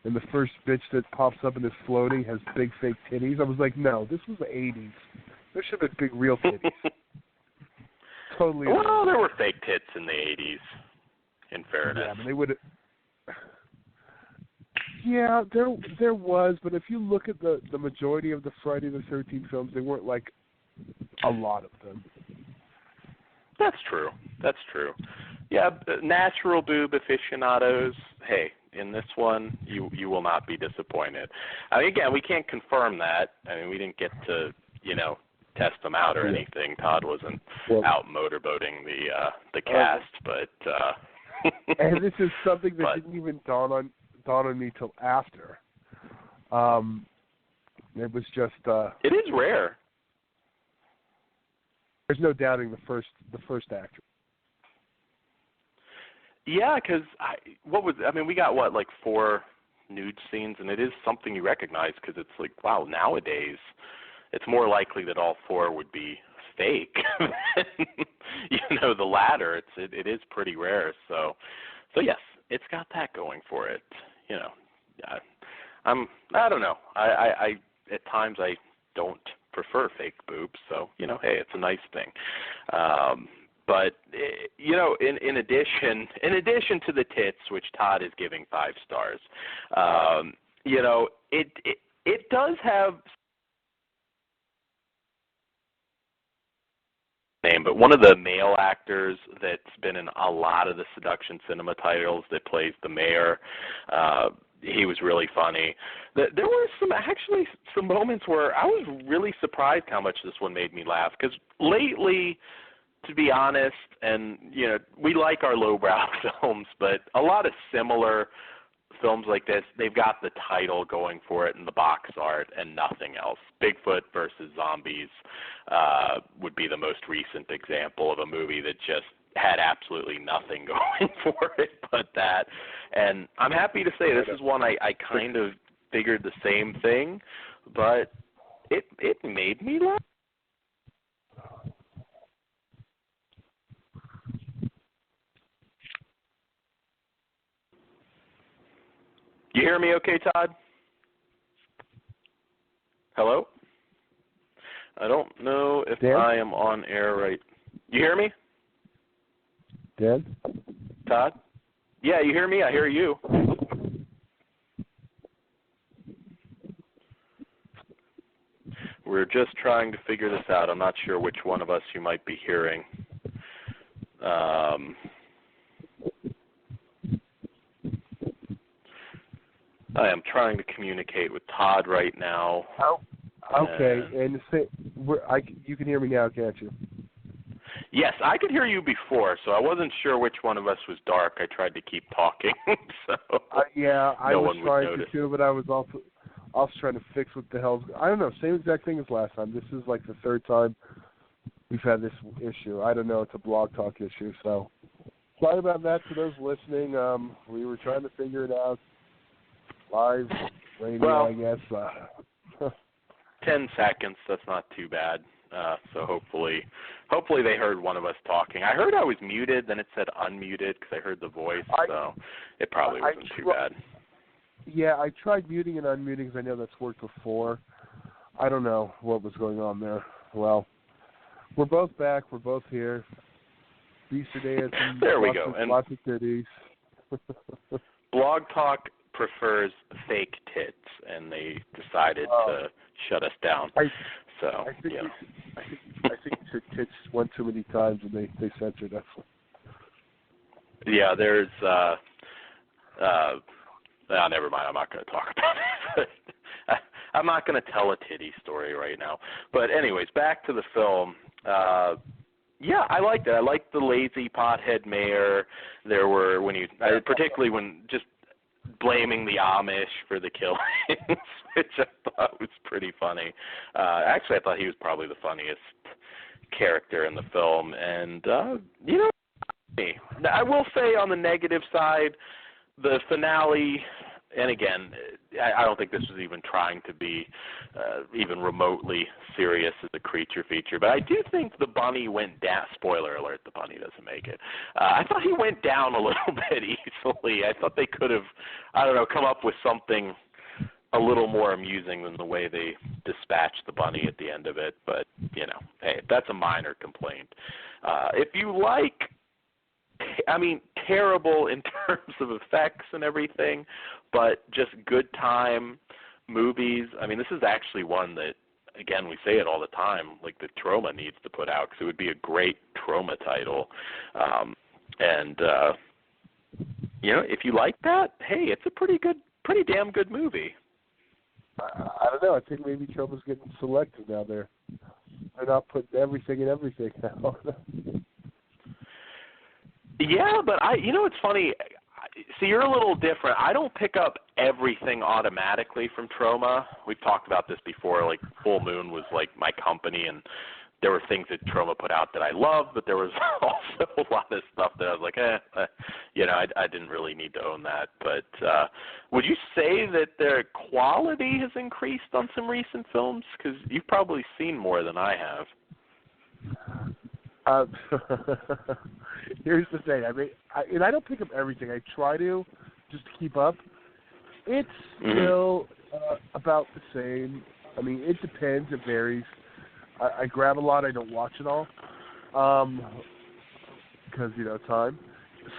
and the first bitch that pops up and is floating has big fake titties, I was like, no, this was the 80s. There should have been big real titties. Totally. Well, there were fake tits in the 80s, in fairness. Yeah, but they would. Yeah, there was, but if you look at the majority of the Friday the 13th films, they weren't like a lot of them. That's true. Yeah, natural boob aficionados, hey, in this one, you will not be disappointed. I mean, again, we can't confirm that. I mean, we didn't get to, test them out or anything. Todd wasn't out motorboating the cast, but and this is something that didn't even dawn on me till after. It was just it is rare. There's no doubting the first actor. Yeah, because we got like 4 nude scenes, and it is something you recognize because it's like, wow, nowadays it's more likely that all 4 would be fake than, the latter. It is pretty rare. So yes, it's got that going for it. I don't know. I at times I don't prefer fake boobs, so hey, it's a nice thing. But in addition to the tits, which Todd is giving 5 stars, it does have name, but one of the male actors that's been in a lot of the Seduction Cinema titles that plays the mayor. He was really funny. There were some moments where I was really surprised how much this one made me laugh, because lately, to be honest, and we like our lowbrow films, but a lot of similar films like this, they've got the title going for it and the box art and nothing else. Bigfoot versus Zombies would be the most recent example of a movie that just had absolutely nothing going for it but that. And I'm happy to say this is one I kind of figured the same thing, but it made me laugh. You hear me okay, Todd? Hello? I don't know if Dan? I am on air right. You hear me? Dan? Todd? Yeah, you hear me? I hear you. We're just trying to figure this out. I'm not sure which one of us you might be hearing. I am trying to communicate with Todd right now. Oh, okay. And you can hear me now, can't you? Yes, I could hear you before, so I wasn't sure which one of us was dark. I tried to keep talking, so I no was one would trying notice. to too, but I was also trying to fix what the hell's. I don't know. Same exact thing as last time. This is like the 3rd time we've had this issue. I don't know. It's a Blog Talk issue, so sorry about that to those listening. We were trying to figure it out. Live radio, I guess. 10 seconds, that's not too bad. So hopefully they heard one of us talking. I heard I was muted, then it said unmuted because I heard the voice, so it probably wasn't too bad. Yeah, I tried muting and unmuting because I know that's worked before. I don't know what was going on there. Well, we're both back. We're both here. Beast today has there we go. And lots of goodies. Blog Talk prefers fake tits, and they decided to shut us down. I think you said tits one too many times, and they censored us. Yeah, there's never mind. I'm not going to talk about it. I'm not going to tell a titty story right now. But anyways, back to the film. Yeah, I liked it. I liked the lazy pothead mayor. There were particularly when just blaming the Amish for the killings, which I thought was pretty funny. Actually, I thought he was probably the funniest character in the film. And, I will say on the negative side, the finale, and again, I don't think this was even trying to be even remotely serious as a creature feature, but I do think the bunny went down. Spoiler alert, the bunny doesn't make it. I thought he went down a little bit easily. I thought they could have, come up with something a little more amusing than the way they dispatched the bunny at the end of it, but, hey, that's a minor complaint. If you like, terrible in terms of effects and everything, but just good time movies. This is actually one that, again, we say it all the time, like the Troma needs to put out, because it would be a great Troma title. If you like that, hey, it's a pretty damn good movie. I don't know. I think maybe Troma's getting selective now. They're not putting everything in everything now. Yeah, but it's funny. See, you're a little different. I don't pick up everything automatically from Troma. We've talked about this before. Like Full Moon was like my company, and there were things that Troma put out that I loved, but there was also a lot of stuff that I was like, I didn't really need to own that. But would you say that their quality has increased on some recent films? Because you've probably seen more than I have. Here's the thing. I don't pick up everything. I try to, just to keep up. It's still about the same. It depends. It varies. I grab a lot. I don't watch it all, because time.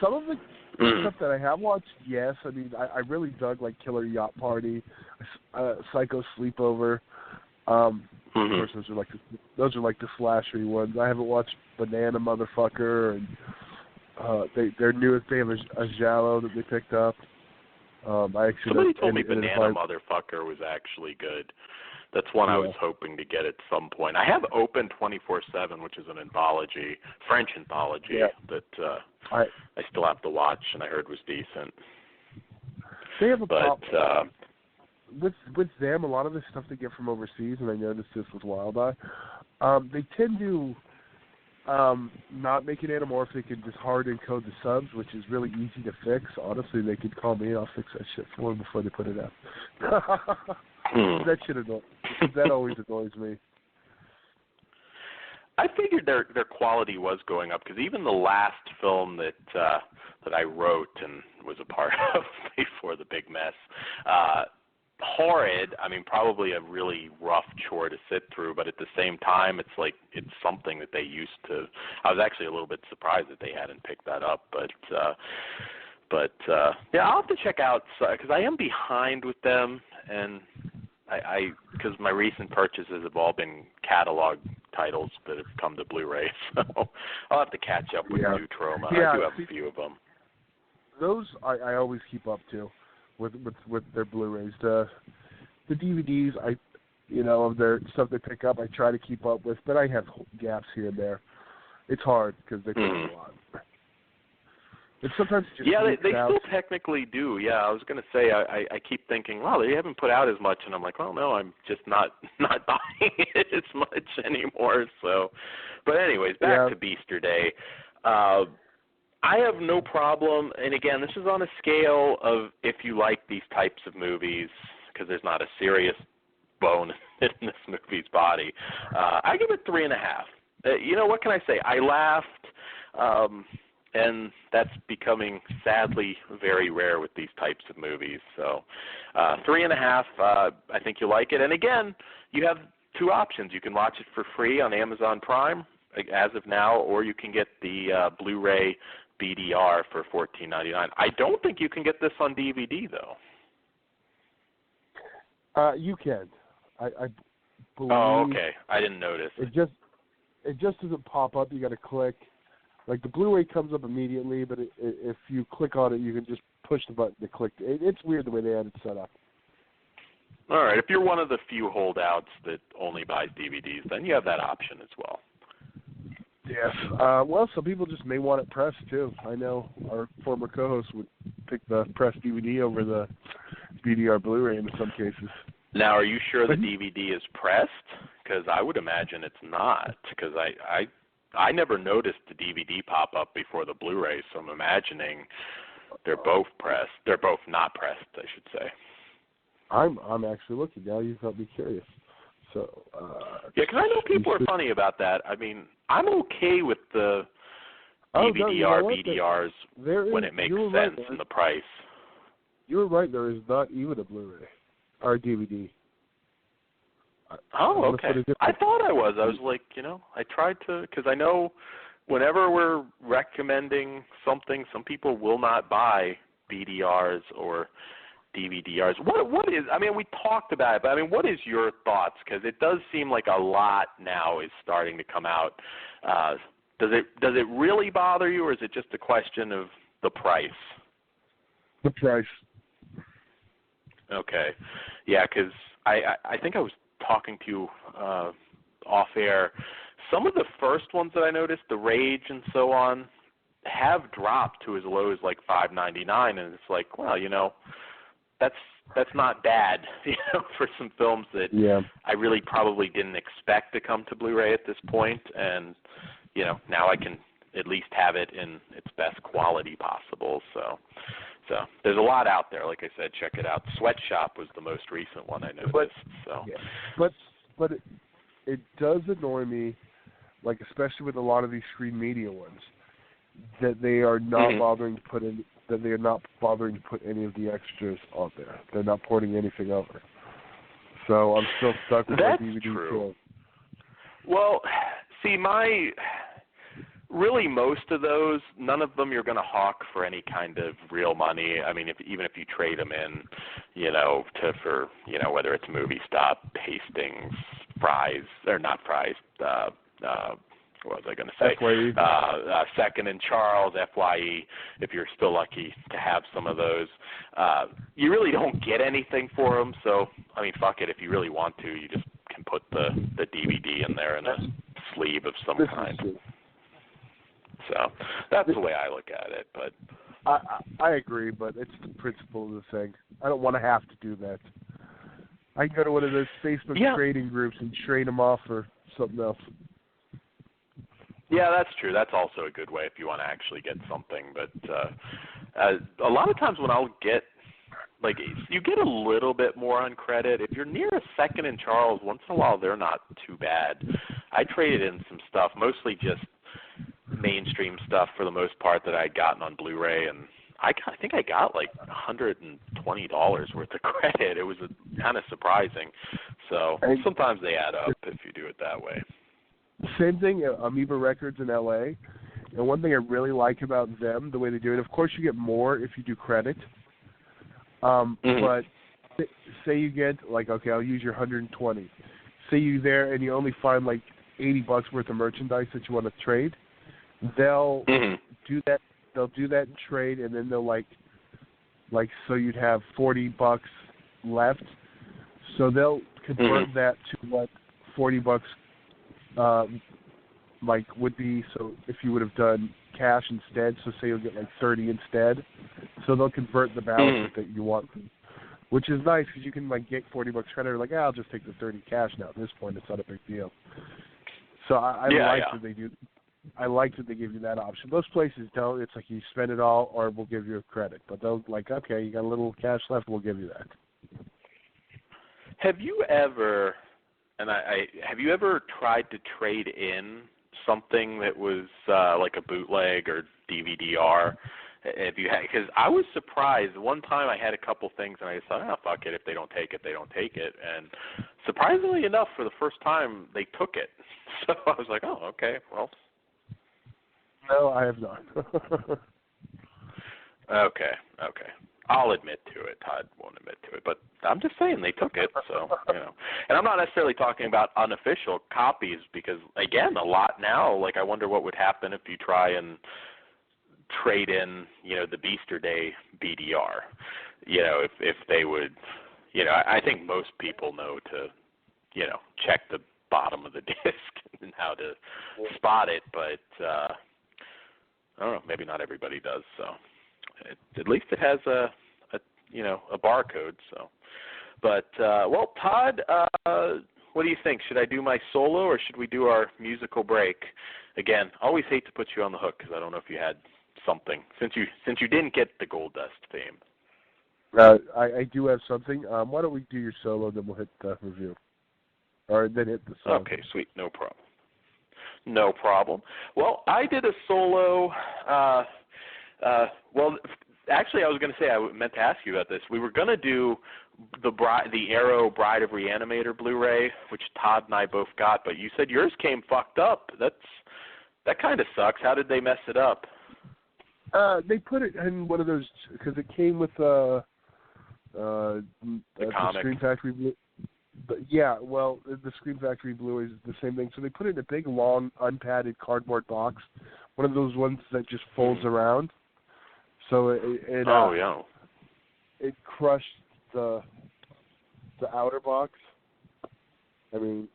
Some of the stuff that I have watched, yes. I really dug like Killer Yacht Party, Psycho Sleepover. Of course, those are like the slashery ones. I haven't watched Banana Motherfucker, and their newest, they have a Giallo that they picked up. Somebody told me Banana Motherfucker was actually good. That's one I was hoping to get at some point. I have Open 24/7, which is an anthology, French anthology, that I still have to watch, and I heard was decent. They have a problem. With them, a lot of the stuff they get from overseas, and I noticed this with Wild Eye, they tend to not make it anamorphic and just hard encode the subs, which is really easy to fix. Honestly, they could call me and I'll fix that shit for them before they put it out. That shit annoys. That always annoys me. I figured their quality was going up, because even the last film that I wrote and was a part of before the big mess, horrid. Probably a really rough chore to sit through, but at the same time, it's like it's something that they used to. I was actually a little bit surprised that they hadn't picked that up, but I'll have to check out, because I am behind with them, and because my recent purchases have all been catalog titles that have come to Blu-ray, so I'll have to catch up with new Troma. I do have a few of them. Those I always keep up to. With their Blu-rays, the DVDs, of their stuff they pick up, I try to keep up with, but I have gaps here and there. It's hard because they pick up a lot. And sometimes it just they still technically do. Yeah, I was going to say I keep thinking, well, they haven't put out as much, and I'm like, well, no, I'm just not buying it as much anymore. So, but anyways, back to Beaster Day. I have no problem, and again, this is on a scale of if you like these types of movies, because there's not a serious bone in this movie's body. I give it 3.5. What can I say? I laughed, and that's becoming sadly very rare with these types of movies. So 3.5, I think you'll like it. And again, you have two options. You can watch it for free on Amazon Prime as of now, or you can get the Blu-ray BDR for $14.99. I don't think you can get this on DVD though. You can. I believe. Oh, okay. I didn't notice. It just doesn't pop up. You got to click. Like the Blu-ray comes up immediately, but if you click on it, you can just push the button to click. It's weird the way they had it set up. All right. If you're one of the few holdouts that only buys DVDs, then you have that option as well. Yes. Well, some people just may want it pressed too. I know our former co-host pick the pressed DVD over the BDR Blu-ray in some cases. Now, are you sure the DVD is pressed? Because I would imagine it's not. Because I never noticed the DVD pop up before the Blu-ray, so I'm imagining they're both pressed. They're both not pressed, I should say. I'm actually looking now. You've got me curious. So yeah, because I know people are funny about that. I mean, I'm okay with the DVD-R, BDRs when it makes sense in the price. You were right. There is not even a Blu-ray or DVD. Oh, okay. I thought I was. I was like, I tried to, because I know whenever we're recommending something, some people will not buy BDRs or DVDRs. What is, I mean, we talked about it, but I mean, what is your thoughts? Because it does seem like a lot now is starting to come out. Does it really bother you, or is it just a question of the price? The price. Okay. Yeah, because I think I was talking to you off air. Some of the first ones that I noticed, the Rage and so on, have dropped to as low as like $5.99, and it's like, well, that's not bad, for some films that I really probably didn't expect to come to Blu-ray at this point, and now I can at least have it in its best quality possible. So there's a lot out there. Like I said, check it out. Sweatshop was the most recent one I noticed. But it does annoy me, like especially with a lot of these Screen Media ones, that they are not bothering to put in. That they are not bothering to put any of the extras on there. They're not porting anything over. So I'm still stuck with my DVD. True. Well, see, really most of those, none of them you're going to hawk for any kind of real money. I mean, even if you trade them in, for whether it's Movie Stop, Hastings, Fry's, or not Fry's, what was I going to say? FYE. Second and Charles, FYE, if you're still lucky to have some of those. You really don't get anything for them, so, I mean, fuck it. If you really want to, you just can put the DVD in there in a sleeve of some kind. So that's the way I look at it. But I agree, but it's the principle of the thing. I don't want to have to do that. I can go to one of those Facebook trading groups and trade them off for something else. Yeah, that's true. That's also a good way if you want to actually get something. But a lot of times when I'll get, like, you get a little bit more on credit. If you're near a Second and Charles, once in a while they're not too bad. I traded in some stuff, mostly just mainstream stuff for the most part that I'd gotten on Blu-ray, and I think I got like $120 worth of credit. It was kind of surprising. So sometimes they add up if you do it that way. Same thing at Amoeba Records in L.A. And one thing I really like about them, the way they do it, of course you get more if you do credit. But say you get, like, okay, I'll use your 120. Say you're there and you only find like $80 worth of merchandise that you want to trade. They'll do that. They'll do that in trade, and then they'll like so you'd have $40 left. So they'll convert that to what $40 would be. So if you would have done cash instead, so say you'll get like 30 instead. So they'll convert the balance that you want, which is nice because you can like get $40 credit. Or like, I'll just take the 30 cash now. At this point, it's not a big deal. So I like that they do. I like that they give you that option. Most places don't. It's like you spend it all, or we'll give you a credit. But they'll like, okay, you got a little cash left, we'll give you that. Have you ever, have you ever tried to trade in something that was like a bootleg or DVD-R? Have you had? Because I was surprised. One time I had a couple things, and I just thought, oh, fuck it. If they don't take it, they don't take it. And surprisingly enough, for the first time, they took it. So I was like, oh, okay, well. No, I have not. Okay. I'll admit to it. Todd won't admit to it, but I'm just saying they took it. So and I'm not necessarily talking about unofficial copies because, again, a lot now. Like I wonder what would happen if you try and trade in, the Beaster Day BDR. If they would, I think most people know to, check the bottom of the disc and how to spot it, but I don't know, maybe not everybody does. So at least it has a barcode. So, but well, Todd, what do you think? Should I do my solo or should we do our musical break? Again, always hate to put you on the hook because I don't know if you had something since you didn't get the Gold Dust fame. I do have something. Why don't we do your solo, then we'll hit the review, or then hit the song. Okay, sweet, no problem. No problem. Well, I did a solo. Well, actually, I was going to say I meant to ask you about this. We were going to do the Arrow Bride of Reanimator Blu-ray, which Todd and I both got, but you said yours came fucked up. That kind of sucks. How did they mess it up? They put it in one of those because it came with the Screen Factory Blu. But yeah, well, the Screen Factory Blu is the same thing. So they put it in a big, long, unpadded cardboard box, one of those ones that just folds around. So it crushed the outer box. I mean,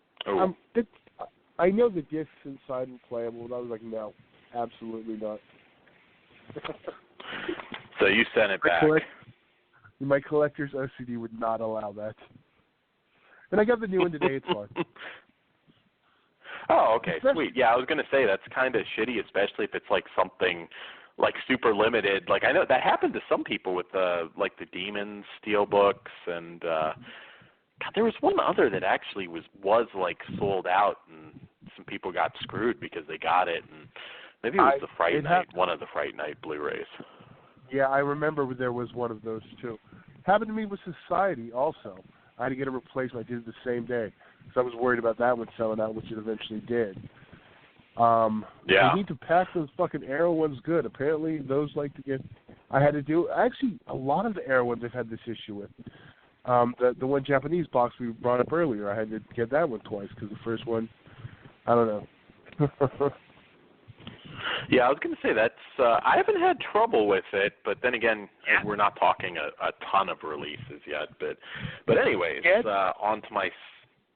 I know the discs inside were playable, but I was like, no, absolutely not. So you sent it back. My collector's OCD would not allow that. And I got the new one today. It's fun. Oh, okay, sweet. Yeah, I was going to say that's kind of shitty, especially if it's like something like super limited. Like I know that happened to some people with like the Demons Steelbooks, and God, there was one other that actually was like sold out, and some people got screwed because they got it, and maybe it was the Fright Night, one of the Fright Night Blu-rays. Yeah, I remember there was one of those too. Happened to me with Society also. I had to get a replacement. I did it the same day. So I was worried about that one selling out, which it eventually did. You need to pack those fucking Arrow ones good. Apparently those like to get... I had to do... Actually, a lot of the Arrow ones I've had this issue with. The one Japanese box we brought up earlier, I had to get that one twice because the first one, I don't know. Yeah, I was going to say that's. I haven't had trouble with it, but then again, we're not talking a ton of releases yet. But anyways, on to my.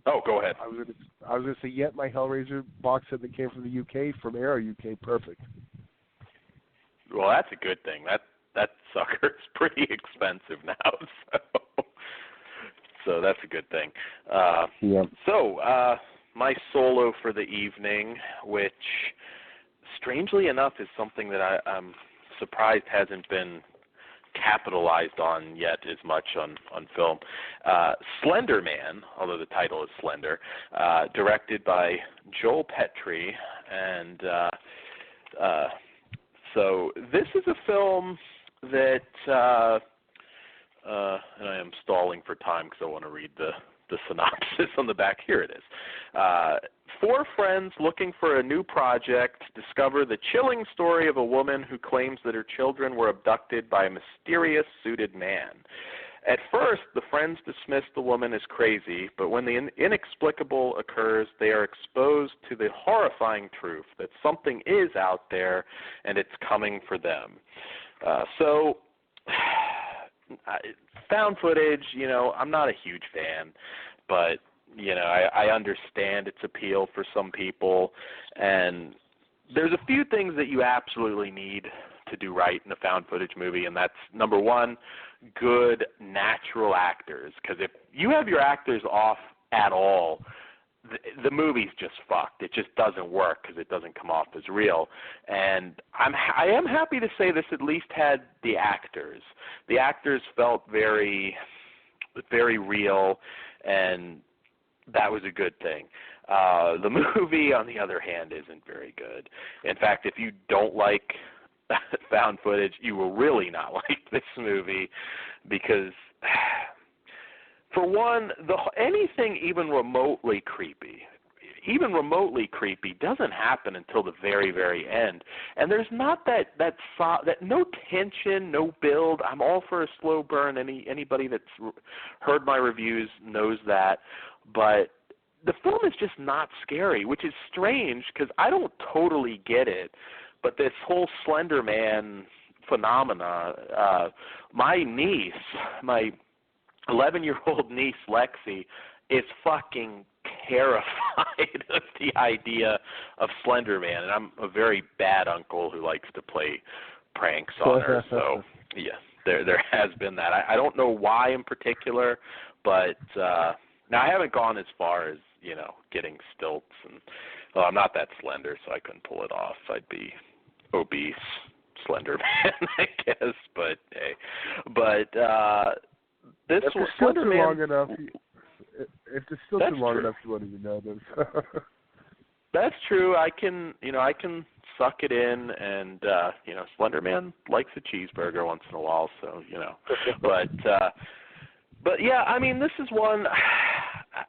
Oh, go ahead. I was going to say, my Hellraiser box set that came from the UK, from Arrow UK, perfect. Well, that's a good thing. That sucker's pretty expensive now, so that's a good thing. So my solo for the evening, which strangely enough is something that I'm surprised hasn't been capitalized on yet as much on film. Slender Man, although the title is Slender, directed by Joel Petrie, and so this is a film that, and I am stalling for time because I want to read the synopsis on the back. Here it is. 4 friends looking for a new project discover the chilling story of a woman who claims that her children were abducted by a mysterious suited man. At first, the friends dismiss the woman as crazy, but when the inexplicable occurs, they are exposed to the horrifying truth that something is out there and it's coming for them. So, found footage, I'm not a huge fan, but I understand its appeal for some people, and there's a few things that you absolutely need to do right in a found footage movie, and that's, number one, good natural actors, because if you have your actors off at all, the movie's just fucked. It just doesn't work because it doesn't come off as real. And I am happy to say this at least had the actors. The actors felt very, very real, and that was a good thing. The movie, on the other hand, isn't very good. In fact, if you don't like found footage, you will really not like this movie because, for one, anything even remotely creepy doesn't happen until the very, very end. And there's not that no tension, no build. I'm all for a slow burn. Anybody that's heard my reviews knows that. But the film is just not scary, which is strange because I don't totally get it. But this whole Slender Man phenomena, my niece, my 11-year-old niece, Lexi, is fucking terrified of the idea of Slender Man. And I'm a very bad uncle who likes to play pranks on her. So Yeah, there has been that. I don't know why in particular, but now I haven't gone as far as, getting stilts, and I'm not that slender, so I couldn't pull it off. I'd be obese, slender man, I guess. But hey, this was Slender Man. Long enough, if the stilts are long enough, you won't even know them. That's true. I can suck it in, and Slender Man likes a cheeseburger once in a while, so but yeah, I mean, this is one.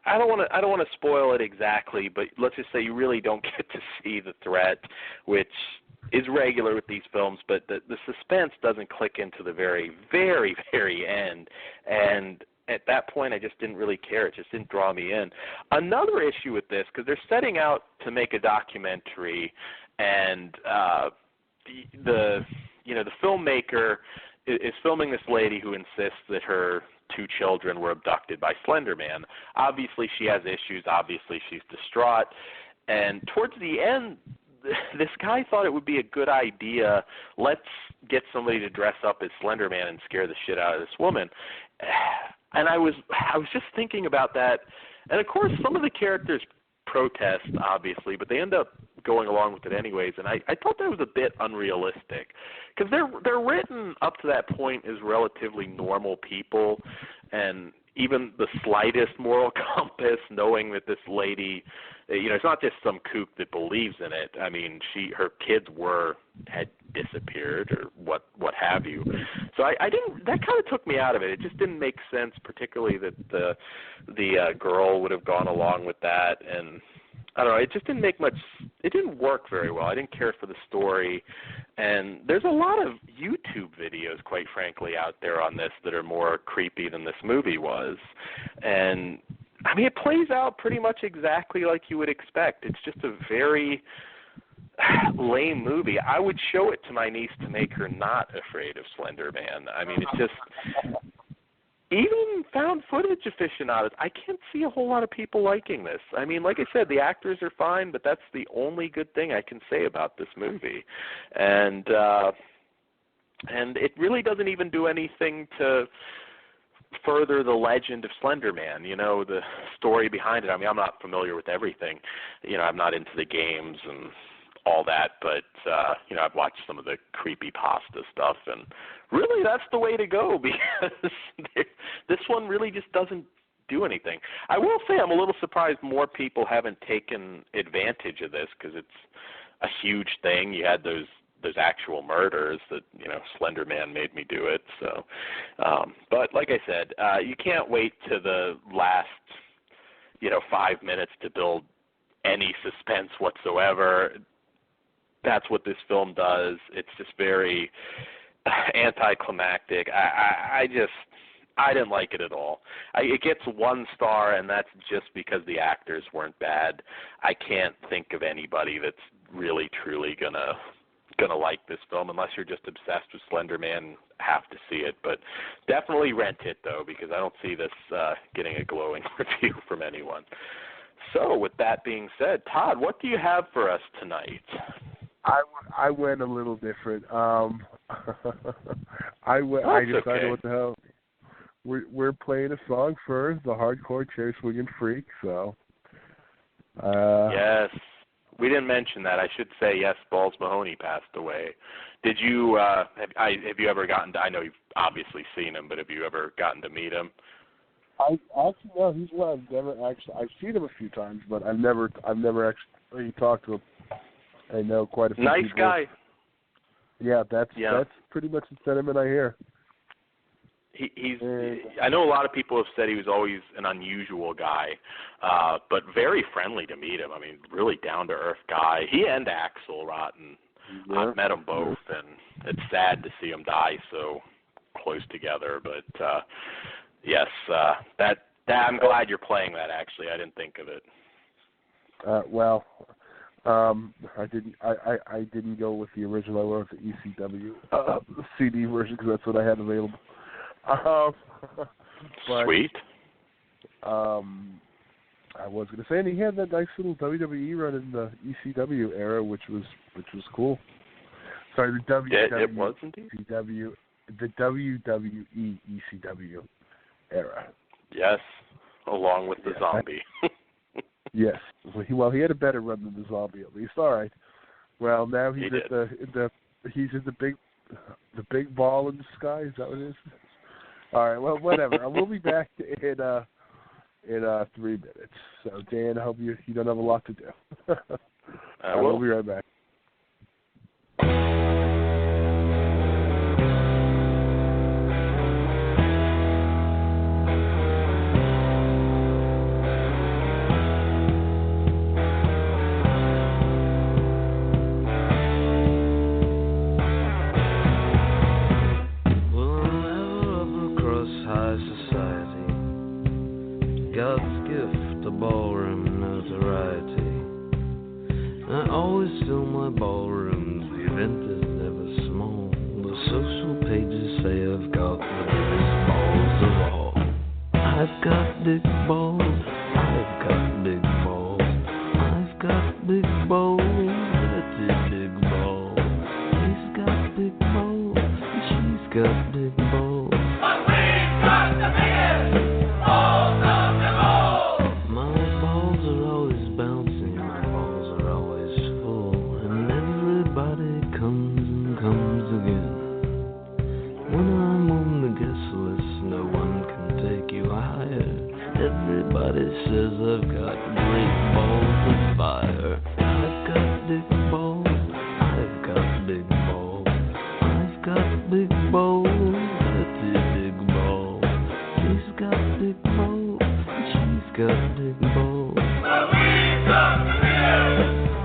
I don't want to spoil it exactly, but let's just say you really don't get to see the threat, which is regular with these films, but the suspense doesn't click into the very, very, very end, and at that point I just didn't really care. It just didn't draw me in. Another issue with this, because they're setting out to make a documentary, and the filmmaker is filming this lady who insists that her 2 children were abducted by Slender Man. Obviously she has issues. Obviously she's distraught. And towards the end, this guy thought it would be a good idea. Let's get somebody to dress up as Slender Man and scare the shit out of this woman. And I was just thinking about that. And of course, some of the characters protest, obviously, but they end up going along with it anyways. And I thought that was a bit unrealistic, because they're written up to that point as relatively normal people, and even the slightest moral compass, knowing that this lady, it's not just some kook that believes in it. I mean, her kids had disappeared or what have you. So I didn't. That kind of took me out of it. It just didn't make sense, particularly that the girl would have gone along with that, and I don't know. It just didn't make much. It didn't work very well. I didn't care for the story, and there's a lot of YouTube videos, quite frankly, out there on this that are more creepy than this movie was, and I mean, it plays out pretty much exactly like you would expect. It's just a very lame movie. I would show it to my niece to make her not afraid of Slender Man. I mean, it's just, even found footage aficionados, I can't see a whole lot of people liking this. I mean, like I said, the actors are fine, but that's the only good thing I can say about this movie. And it really doesn't even do anything to further the legend of Slender Man, the story behind it. I mean, I'm not familiar with everything. I'm not into the games and all that, but, I've watched some of the creepypasta stuff, and really that's the way to go, because this one really just doesn't do anything. I will say I'm a little surprised more people haven't taken advantage of this, because it's a huge thing. You had those actual murders that, Slender Man made me do it. So, but like I said, you can't wait to the last, 5 minutes to build any suspense whatsoever. That's what this film does. It's just very anticlimactic. I didn't like it at all. It gets 1 star, and that's just because the actors weren't bad. I can't think of anybody that's really, truly gonna like this film, unless you're just obsessed with Slender Man. Have to see it, but definitely rent it though, because I don't see this getting a glowing review from anyone. So with that being said, Todd, what do you have for us tonight? I went a little different. I decided, okay, what the hell, we're playing a song for the Hardcore Chair Swinging Freak. So yes. We didn't mention that. I should say, yes, Balls Mahoney passed away. Did you, have you ever gotten to, I know you've obviously seen him, but have you ever gotten to meet him? Actually, no, he's one I've seen him a few times, but I've never actually talked to him. I know quite a few people. Nice guy. Yeah, that's pretty much the sentiment I hear. I know a lot of people have said he was always an unusual guy, but very friendly to meet him. I mean, really down-to-earth guy. He and Axl Rotten. Yeah. I've met them both, and it's sad to see them die so close together. But, yes, I'm glad you're playing that, actually. I didn't think of it. I didn't go with the original. I went with the ECW CD version, because that's what I had available. But, sweet. I was going to say, and he had that nice little WWE run in the ECW era, which was cool. Sorry, the WWECW the WWE ECW era. Yes, along with the Zombie. Yes. Well, he had a better run than the Zombie at least. All right. Well, now he's he's in the big ball in the sky. Is that what it is? All right. Well, whatever. We'll be back in 3 minutes. So, Dan, I hope you don't have a lot to do. We'll be right back. God's gift to ballroom notoriety. I always fill my ballrooms, the event is never small. The social pages say I've got the biggest balls of all. I've got big balls, I've got big balls, I've got big balls, that's a big ball. He's got big balls, and she's got big balls. But we've got the biggest balls of them all. My balls are always bouncing, my balls are always full, and everybody comes and comes again. When I'm on the guest list, no one can take you higher. Everybody says I've got great balls of fire. I've got big balls, I've got big balls, I've got big balls, that's a big ball. He's got big balls, and she's got big balls. But we've got the biggest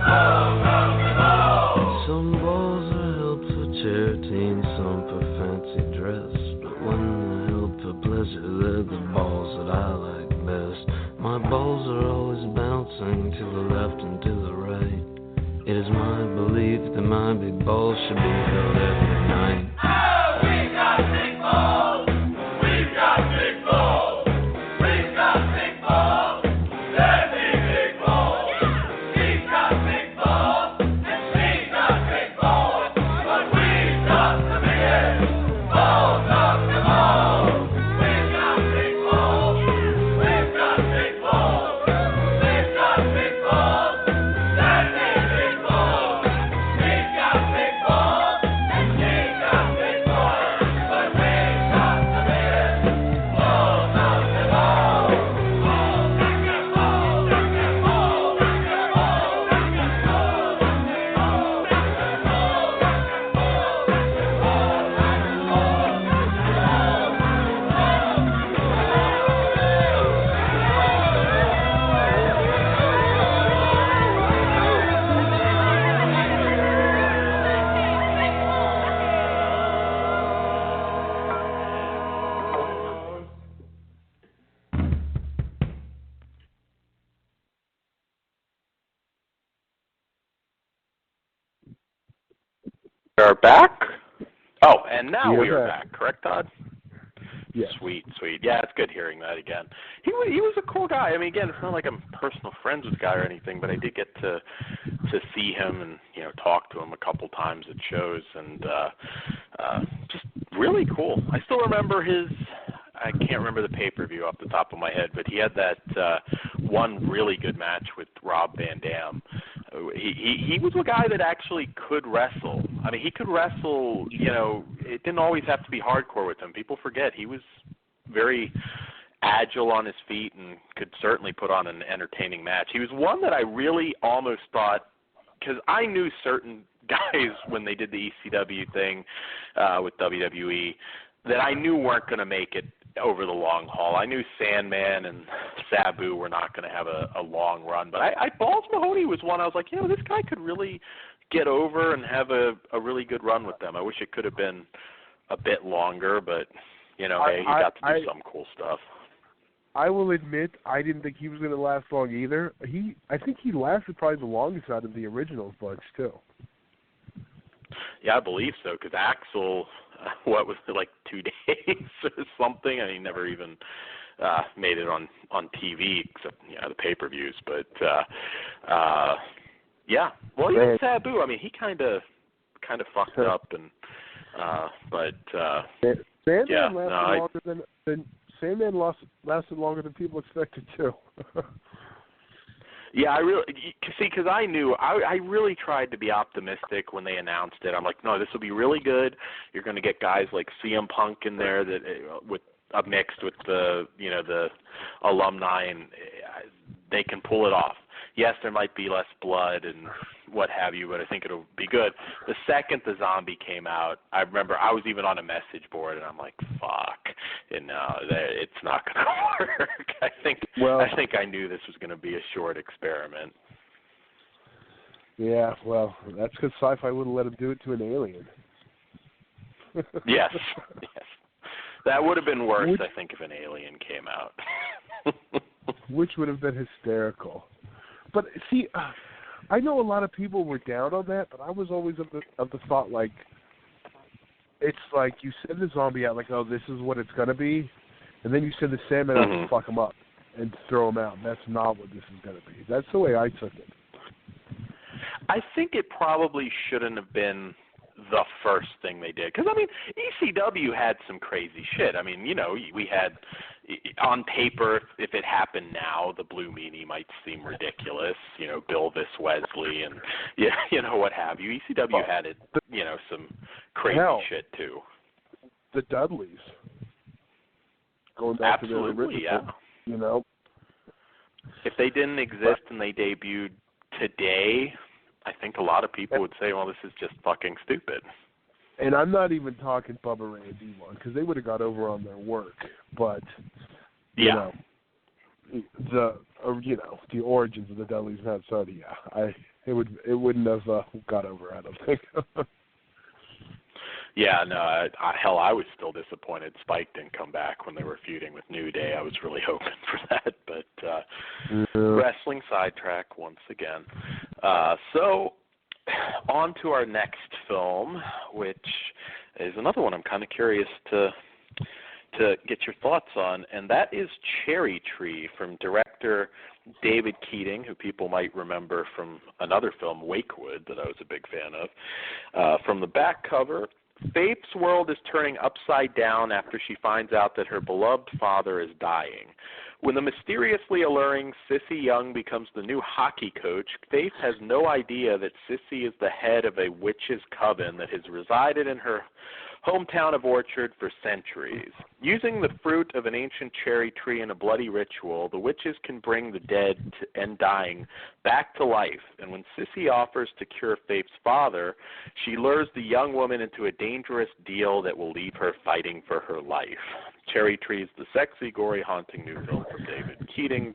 balls of them all. Some balls are held for charity and some for fancy dress, but when they're held for pleasure, they're the balls that I like best. My balls are always bouncing to the left and to the right. It is my belief that my big balls should be held every night. Oh, we got big balls! We've got big balls! We've got big balls! They're big balls! He's got big balls! And she's got big balls! But we've got the biggest balls of them all! We've got big balls! We've got big balls! We've got big balls! They're big balls! He's got big balls! And she's got big balls! But we've got the biggest balls of them all! Balls, balls, balls, We are back. Oh, and now we are back. back. Correct, Todd? Yes. Sweet. Yeah, it's good hearing that again. He was a cool guy. I mean, again, it's not like I'm personal friends with the guy or anything, but I did get to see him and talk to him a couple times at shows, and just really cool. I still remember I can't remember the pay-per-view off the top of my head, but he had that one really good match with Rob Van Dam. He was a guy that actually could wrestle. I mean, he could wrestle, it didn't always have to be hardcore with him. People forget he was very agile on his feet and could certainly put on an entertaining match. He was one that I really almost thought, because I knew certain guys when they did the ECW thing with WWE that I knew weren't going to make it over the long haul. I knew Sandman and Sabu were not going to have a long run, but Balls Mahoney was one I was like, this guy could really get over and have a really good run with them. I wish it could have been a bit longer, but he got to do some cool stuff. I will admit I didn't think he was going to last long either. I think he lasted probably the longest out of the originals bunch too. Yeah, I believe so, because Axel, what was it, like 2 days or something? I mean, he never even made it on TV except the pay-per-views. But yeah, well, even Sabu, I mean, he kind of fucked up, and Sandman lasted longer than people expected to. Yeah, I really because I knew I really tried to be optimistic when they announced it. I'm like, no, this will be really good. You're going to get guys like CM Punk in there that with mixed with the the alumni, and they can pull it off. Yes, there might be less blood and what have you, but I think it'll be good. The second the zombie came out, I remember I was even on a message board, and I'm like, fuck, and it's not going to work. I think I knew this was going to be a short experiment. Yeah, well, that's because sci-fi wouldn't let him do it to an alien. Yes. That would have been worse, I think, if an alien came out. Which would have been hysterical. But see, I know a lot of people were down on that, but I was always of the thought, like, it's like you send the zombie out, like, oh, this is what it's going to be, and then you send the Sandman out to fuck him up and throw him out. That's not what this is going to be. That's the way I took it. I think it probably shouldn't have been the first thing they did. Because, I mean, ECW had some crazy shit. I mean, we had, on paper, if it happened now, the Blue Meanie might seem ridiculous. Bilvis Wesley and, what have you. ECW had it, some crazy shit, too. The Dudleys. Going back Absolutely, to the original, yeah. If they didn't exist and they debuted today, I think a lot of people would say, well, this is just fucking stupid. And I'm not even talking Bubba Ray and D-Von, because they would have got over on their work. But, the origins of the Dudleys and outside, it wouldn't have got over, I don't think. Yeah, no, hell, I was still disappointed Spike didn't come back when they were feuding with New Day. I was really hoping for that, but wrestling sidetrack once again. So, on to our next film, which is another one I'm kind of curious to get your thoughts on, and that is Cherry Tree from director David Keating, who people might remember from another film, Wakewood, that I was a big fan of. From the back cover, Faith's world is turning upside down after she finds out that her beloved father is dying. When the mysteriously alluring Cissy Young becomes the new hockey coach, Faith has no idea that Cissy is the head of a witches' coven that has resided in her hometown of Orchard for centuries. Using the fruit of an ancient cherry tree in a bloody ritual, the witches can bring the dead and dying back to life, and when Cissy offers to cure Faith's father, she lures the young woman into a dangerous deal that will leave her fighting for her life. Cherry Tree is the sexy, gory, haunting new film from David Keating,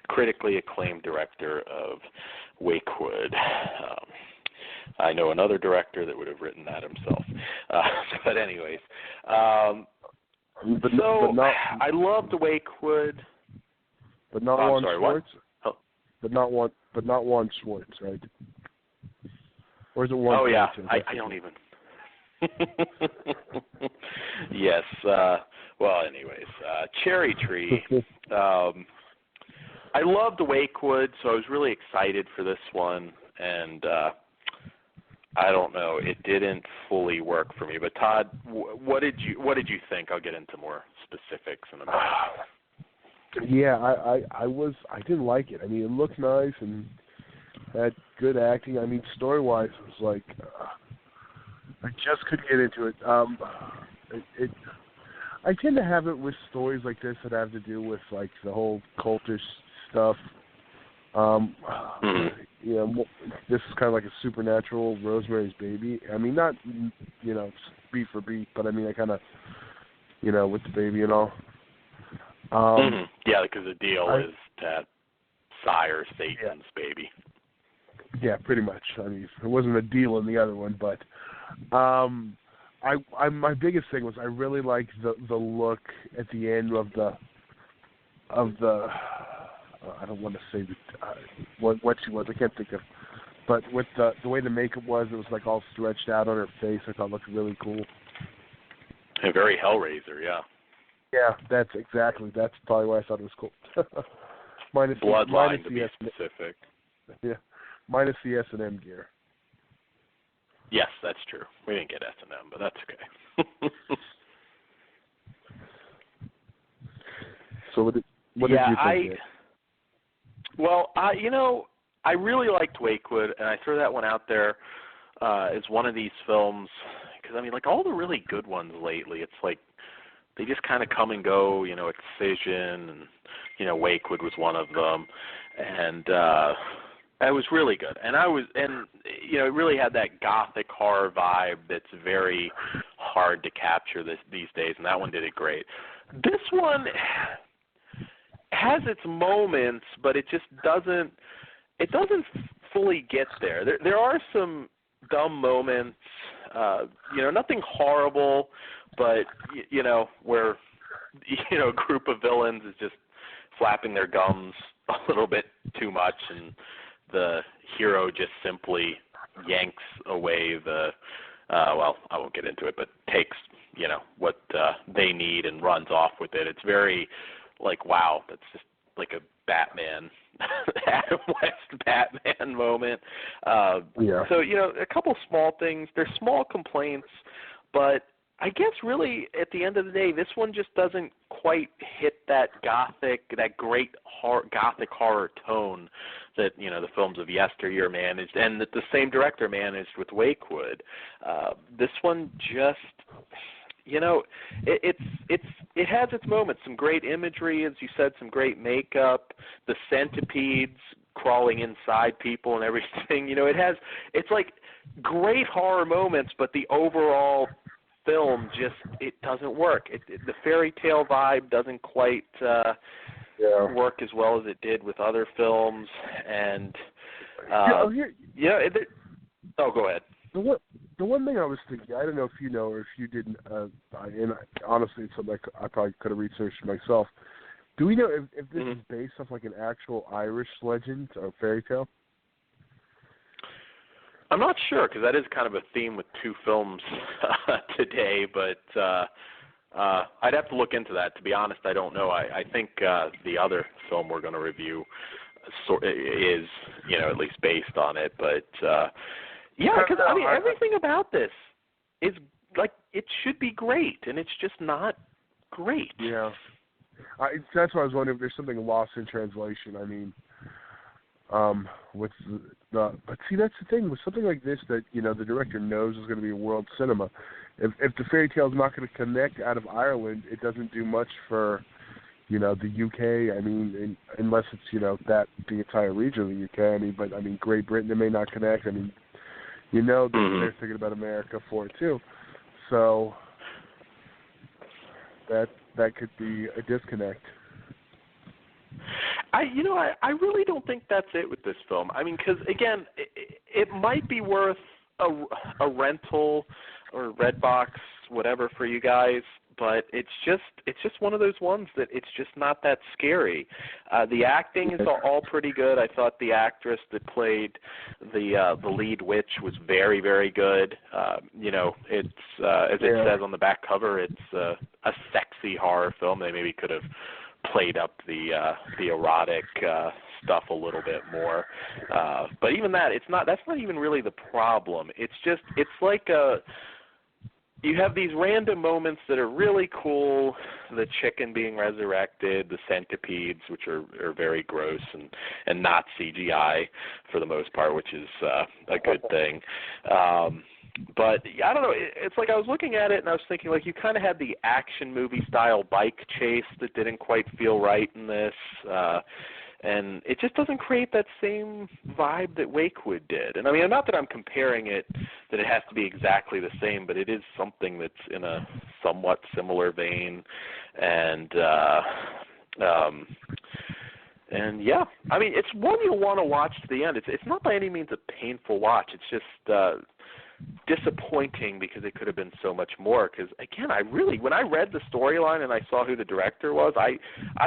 critically acclaimed director of Wakewood. I know another director that would have written that himself. But anyways, I loved Wakewood. But not Juan Schwartz. Oh. But not Juan Schwartz, right? Or is it Juan? Oh yeah, I don't even. Yes. Well, anyways, Cherry Tree. I loved Wakewood, so I was really excited for this one, and I don't know, it didn't fully work for me. But Todd, what did you think? I'll get into more specifics in a minute. Yeah, I didn't like it. I mean, it looked nice and had good acting. I mean, story-wise, it was like I just couldn't get into it. I tend to have it with stories like this that have to do with like the whole cultish stuff. This is kind of like a supernatural Rosemary's Baby. I mean, not beat for beat, but I mean, I kind of with the baby and all. Yeah, because the deal is that sire Satan's baby. Yeah, pretty much. I mean, it wasn't a deal in the other one, but my biggest thing was I really liked the look at the end of the I don't want to say what she was. I can't think of, but with the way the makeup was, it was like all stretched out on her face. I thought it looked really cool. And very Hellraiser, yeah. Yeah, that's probably why I thought it was cool. minus Bloodline, the to be specific. Yeah, minus the S&M gear. Yes, that's true. We didn't get S&M, but that's okay. So what did you think? Well, I really liked Wakewood, and I throw that one out there as one of these films because, I mean, like all the really good ones lately, it's like they just kind of come and go, Excision, and, Wakewood was one of them, and it was really good. And it really had that gothic horror vibe that's very hard to capture these days, and that one did it great. This one has its moments, but it just doesn't fully get there. There are some dumb moments, nothing horrible, but where a group of villains is just flapping their gums a little bit too much, and the hero just simply yanks away I won't get into it, but takes what they need and runs off with it. It's very like, wow, that's just like a Batman, Adam West Batman moment. So, a couple small things. They're small complaints, but I guess really at the end of the day, this one just doesn't quite hit that great gothic horror tone that, the films of yesteryear managed and that the same director managed with Wakewood. This one just... it has its moments, some great imagery, as you said, some great makeup, the centipedes crawling inside people and everything. It's like great horror moments, but the overall film it doesn't work. The fairy tale vibe doesn't quite work as well as it did with other films, and go ahead. The one thing I was thinking, I don't know if you know or if you didn't, and honestly, it's something I probably could have researched myself. Do we know if this is based off like an actual Irish legend or fairy tale? I'm not sure, because that is kind of a theme with two films today, but I'd have to look into that. To be honest, I don't know. I think the other film we're going to review is, at least based on it, but... because everything about this is like it should be great, and it's just not great. Yeah, that's why I was wondering if there's something lost in translation. I mean, but see, that's the thing with something like this that the director knows is going to be a world cinema. If the fairy tale is not going to connect out of Ireland, it doesn't do much for the UK. I mean, unless it's the entire region of the UK. I mean, but Great Britain, it may not connect. I mean. They're thinking about America for it too, so that could be a disconnect. I really don't think that's it with this film. I mean, because again, it might be worth a rental or Redbox, whatever, for you guys. But it's just one of those ones that it's just not that scary. The acting is all pretty good. I thought the actress that played the lead witch was very, very good. It's as it says on the back cover, it's a sexy horror film. They maybe could have played up the erotic stuff a little bit more. But even that, that's not even really the problem. It's like you have these random moments that are really cool, the chicken being resurrected, the centipedes, which are very gross and not CGI for the most part, which is a good thing. But I don't know, it's like I was looking at it and I was thinking, like, you kind of had the action movie style bike chase that didn't quite feel right in this. And it just doesn't create that same vibe that Wakewood did. And I mean, not that I'm comparing it, that it has to be exactly the same, but it is something that's in a somewhat similar vein. And yeah, I mean, it's one you'll want to watch to the end. It's not by any means a painful watch. It's just disappointing because it could have been so much more. Because again, when I read the storyline and I saw who the director was, I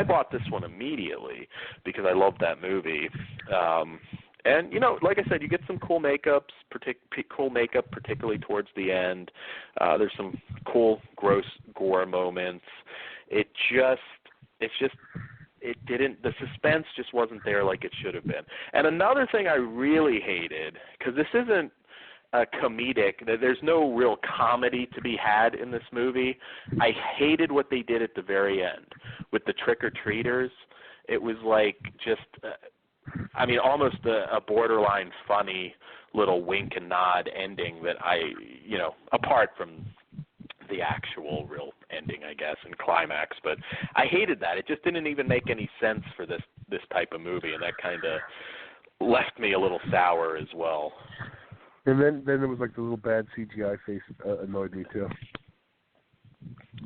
bought this one immediately because I loved that movie. And like I said, you get some cool makeup, particularly towards the end. There's some cool, gross gore moments. The suspense just wasn't there like it should have been. And another thing I really hated, because this isn't comedic. There's no real comedy to be had in this movie. I hated what they did at the very end with the trick-or-treaters. It was like just, almost a borderline funny little wink and nod ending that apart from the actual real ending, I guess, and climax. But I hated that. It just didn't even make any sense for this type of movie, and that kind of left me a little sour as well. And then it was like the little bad CGI face annoyed me too.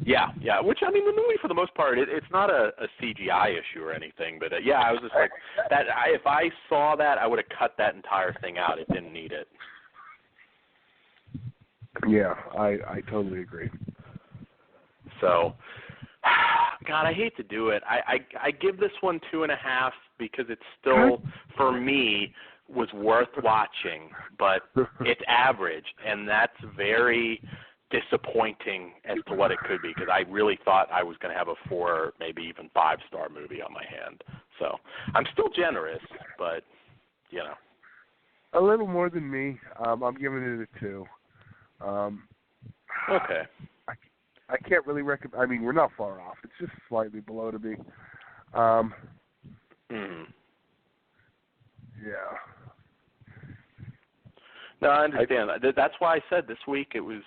Yeah. Which, the movie for the most part, it's not a CGI issue or anything. But I was just like that. If I saw that, I would have cut that entire thing out. It didn't need it. Yeah, I totally agree. So, God, I hate to do it. I give this one 2.5 because it's still, for me, was worth watching, but it's average, and that's very disappointing as to what it could be, because I really thought I was going to have a 4, maybe even 5-star movie on my hand. So I'm still generous, but, A little more than me. I'm giving it a 2. Okay. I can't really recommend. We're not far off. It's just slightly below to me. Yeah. No, I understand. That's why I said this week it was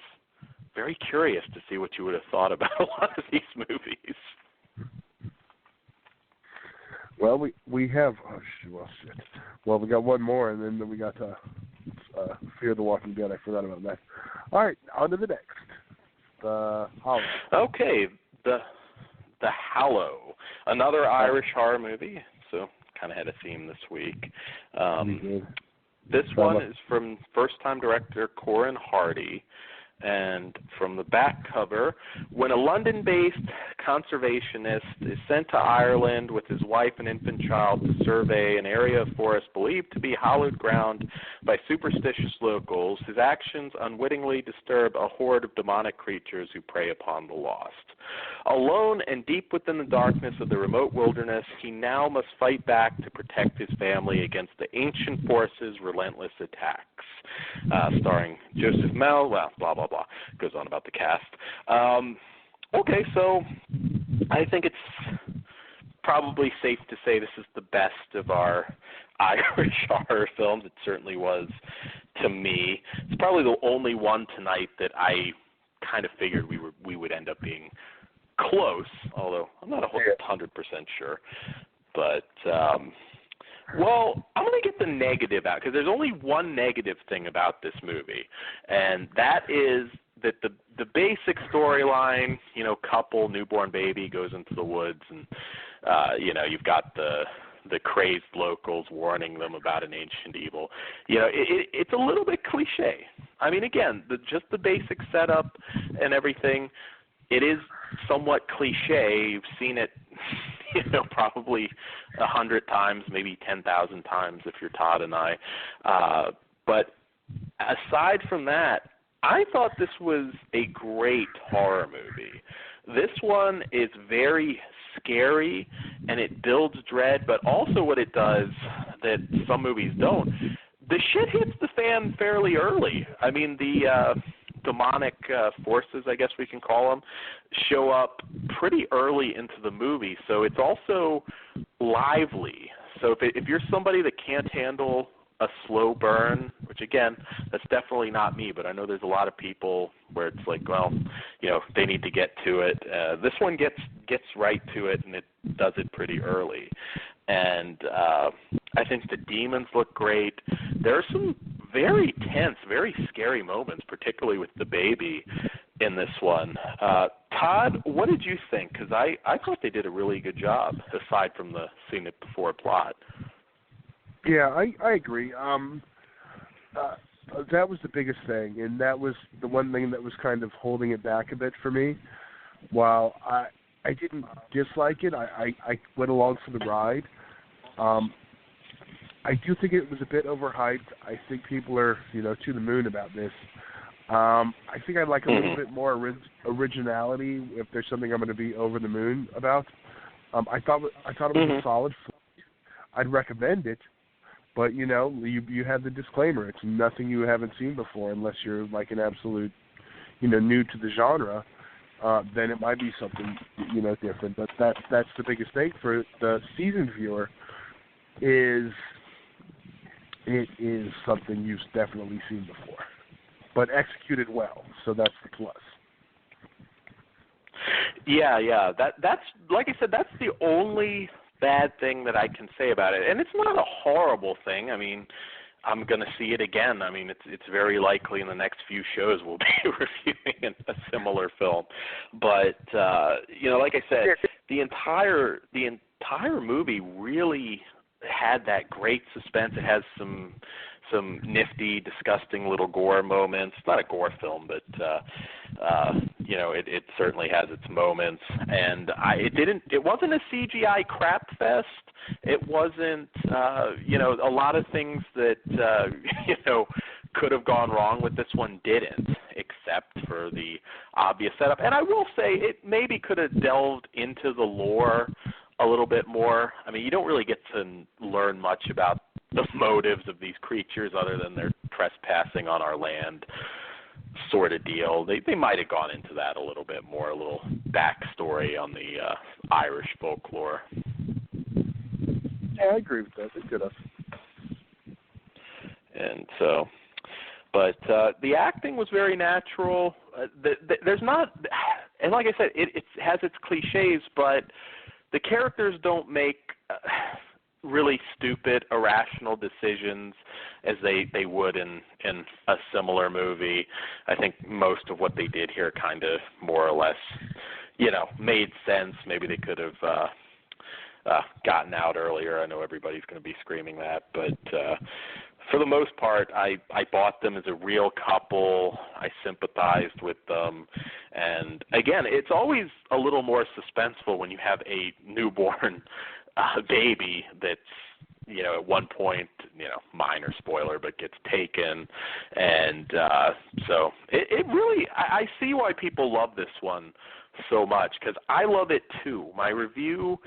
very curious to see what you would have thought about a lot of these movies. Well, we have. Shit. Well, we got one more, and then we got Fear the Walking Dead. I forgot about that. All right, on to the next. The Hollow. Okay, the Hallow, another Irish horror movie. So kind of had a theme this week. This one is from first-time director Corin Hardy. And from the back cover, when a London-based conservationist is sent to Ireland with his wife and infant child to survey an area of forest believed to be hallowed ground by superstitious locals, his actions unwittingly disturb a horde of demonic creatures who prey upon the lost. Alone and deep within the darkness of the remote wilderness, he now must fight back to protect his family against the ancient forces' relentless attacks. Starring Joseph Mell, blah, blah, blah. Goes on about the cast. Okay, so I think it's probably safe to say this is the best of our Irish horror films. It certainly was to me. It's probably the only one tonight that I kind of figured we would end up being close, although I'm not 100% sure. But, well, I'm going to get the negative out, because there's only one negative thing about this movie, and that is that the basic storyline, couple, newborn baby goes into the woods, and, you've got the crazed locals warning them about an ancient evil. It's a little bit cliche. Again, just the basic setup and everything, it is somewhat cliche. You've seen it, probably 100 times, maybe 10,000 times if you're Todd and I. But aside from that, I thought this was a great horror movie. This one is very scary, and it builds dread, but also what it does that some movies don't, the shit hits the fan fairly early. The demonic forces, I guess we can call them, show up pretty early into the movie, so it's also lively. So if you're somebody that can't handle a slow burn, which again, that's definitely not me, but I know there's a lot of people where it's like, well, they need to get to it. This one gets right to it, and it does it pretty early. And I think the demons look great. There are some very tense, very scary moments, particularly with the baby in this one. Todd, what did you think? Because I thought they did a really good job, aside from the seen it before plot. Yeah, I agree. That was the biggest thing, and that was the one thing that was kind of holding it back a bit for me. While I didn't dislike it, I went along for the ride. I do think it was a bit overhyped. I think people are, to the moon about this. I think I'd like a little bit more originality if there's something I'm going to be over the moon about. I thought it was a solid film. I'd recommend it, But, you have the disclaimer. It's nothing you haven't seen before unless you're like an absolute, new to the genre. Then it might be something, different. But that's the biggest thing for the seasoned viewer is it is something you've definitely seen before, but executed well. So that's the plus. Yeah. That's like I said. That's the only bad thing that I can say about it, and it's not a horrible thing. I mean, I'm going to see it again. I mean, it's very likely in the next few shows we'll be reviewing a similar film. But like I said, the entire movie really had that great suspense. It has some nifty, disgusting little gore moments. It's not a gore film, but it certainly has its moments. And it wasn't a CGI crap fest. It wasn't a lot of things that could have gone wrong with this one didn't, except for the obvious setup. And I will say it maybe could have delved into the lore a little bit more. I mean, you don't really get to learn much about the motives of these creatures other than they're trespassing on our land sort of deal. They might have gone into that a little bit more, a little backstory on the Irish folklore. Yeah, I agree with that. They could have. And so, but the acting was very natural. There's not, and like I said, it has its cliches, but the characters don't make really stupid, irrational decisions as they would in a similar movie. I think most of what they did here kind of more or less, made sense. Maybe they could have gotten out earlier. I know everybody's going to be screaming that, but for the most part, I bought them as a real couple. I sympathized with them. And again, it's always a little more suspenseful when you have a newborn baby that's, at one point, minor spoiler, but gets taken. And so it really, I see why people love this one so much, because I love it too. My review,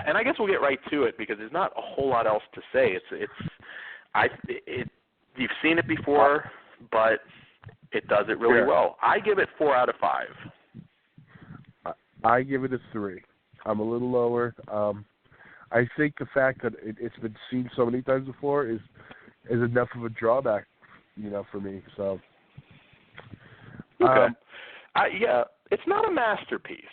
and I guess we'll get right to it because there's not a whole lot else to say. You've seen it before, but it does it really well. I give it 4 out of 5. I give it a 3. I'm a little lower. I think the fact that it's been seen so many times before is enough of a drawback, for me. So, okay. It's not a masterpiece.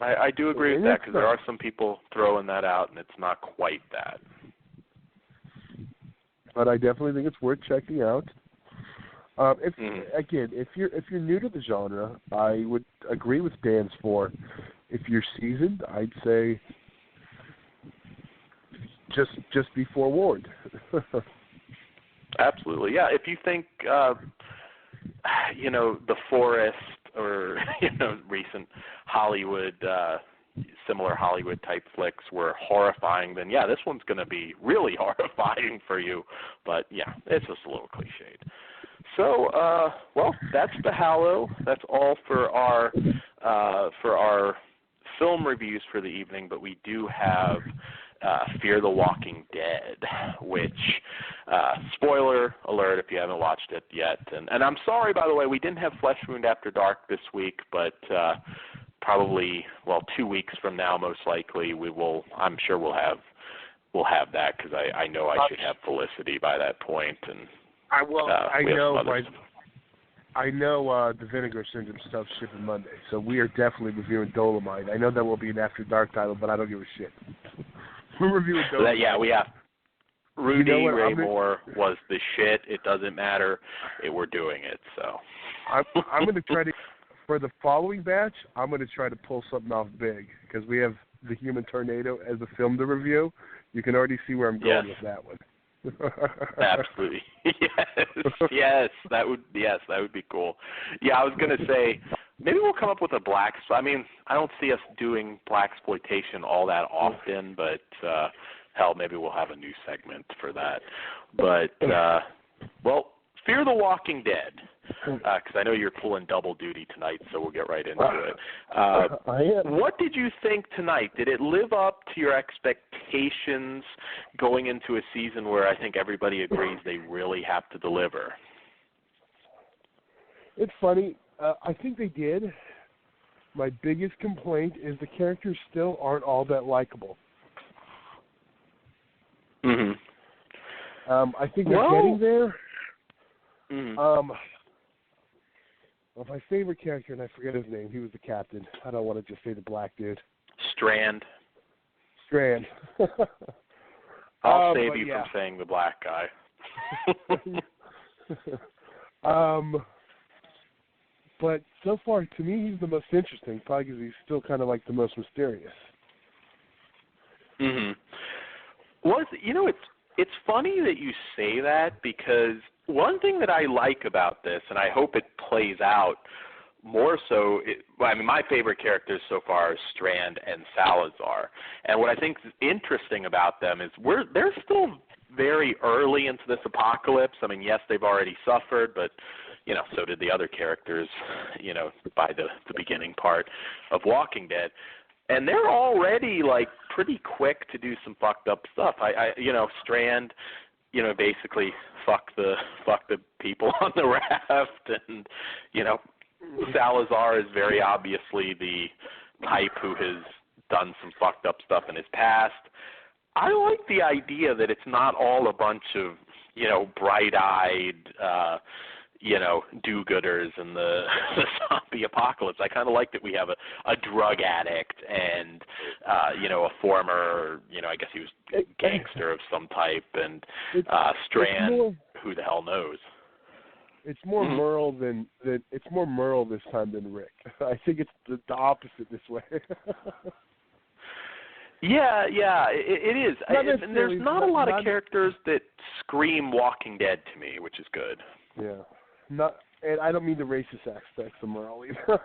I do agree with that because there are some people throwing that out, and it's not quite that. But I definitely think it's worth checking out. If you're new to the genre, I would agree with Dan's 4. If you're seasoned, I'd say just be forewarned. Absolutely, yeah. If you think The Forest or recent Hollywood, similar Hollywood type flicks were horrifying, then yeah, this one's going to be really horrifying for you. But yeah, it's just a little cliched. So, well, that's The Hallow. That's all for our film reviews for the evening. But we do have Fear the Walking Dead, which, spoiler alert if you haven't watched it yet. And I'm sorry, by the way, we didn't have Flesh Wound After Dark this week, but probably, 2 weeks from now, most likely, I'm sure we'll have that because I know I should have Felicity by that point. And I know the Vinegar Syndrome stuff shipping Monday, so we are definitely reviewing Dolomite. I know that will be an After Dark title, but I don't give a shit. We're reviewing Dolomite. Yeah, we have. Rudy Ray Moore was the shit. It doesn't matter. We're doing it, so. I'm going to try to, for the following batch, I'm going to try to pull something off big, because we have The Human Tornado as a film to review. You can already see where I'm going with that one. Absolutely. Yes, that would be cool. Yeah, I was going to say, maybe we'll come up with a black, I mean, I don't see us doing blaxploitation all that often, but hell, maybe we'll have a new segment for that. But, Fear the Walking Dead. because I know you're pulling double duty tonight, so we'll get right into it. I am. What did you think tonight? Did it live up to your expectations going into a season where I think everybody agrees they really have to deliver? It's funny. I think they did. My biggest complaint is the characters still aren't all that likable. Mm-hmm. I think they're getting there. Mm-hmm. Well, my favorite character, and I forget his name, he was the captain. I don't want to just say the black dude. Strand. I'll save you from saying the black guy. But so far, to me, he's the most interesting, probably because he's still kind of like the most mysterious. Mm-hmm. Well, it's funny that you say that, because one thing that I like about this, and I hope it plays out more so, my favorite characters so far are Strand and Salazar. And what I think is interesting about them is they're still very early into this apocalypse. I mean, yes, they've already suffered, but so did the other characters, by the beginning part of Walking Dead. And they're already, pretty quick to do some fucked up stuff. Strand, basically fuck the people on the raft, and, Salazar is very obviously the type who has done some fucked up stuff in his past. I like the idea that it's not all a bunch of, bright-eyed, do-gooders in the zombie apocalypse. I kind of like that we have a drug addict and, a former, I guess he was a gangster of some type, and Strand, who the hell knows. It's more Merle it's more Merle this time than Rick. I think it's the opposite this way. Yeah, it is. And there's not a lot of characters that scream Walking Dead to me, which is good. Yeah. And I don't mean the racist aspects of Merle either.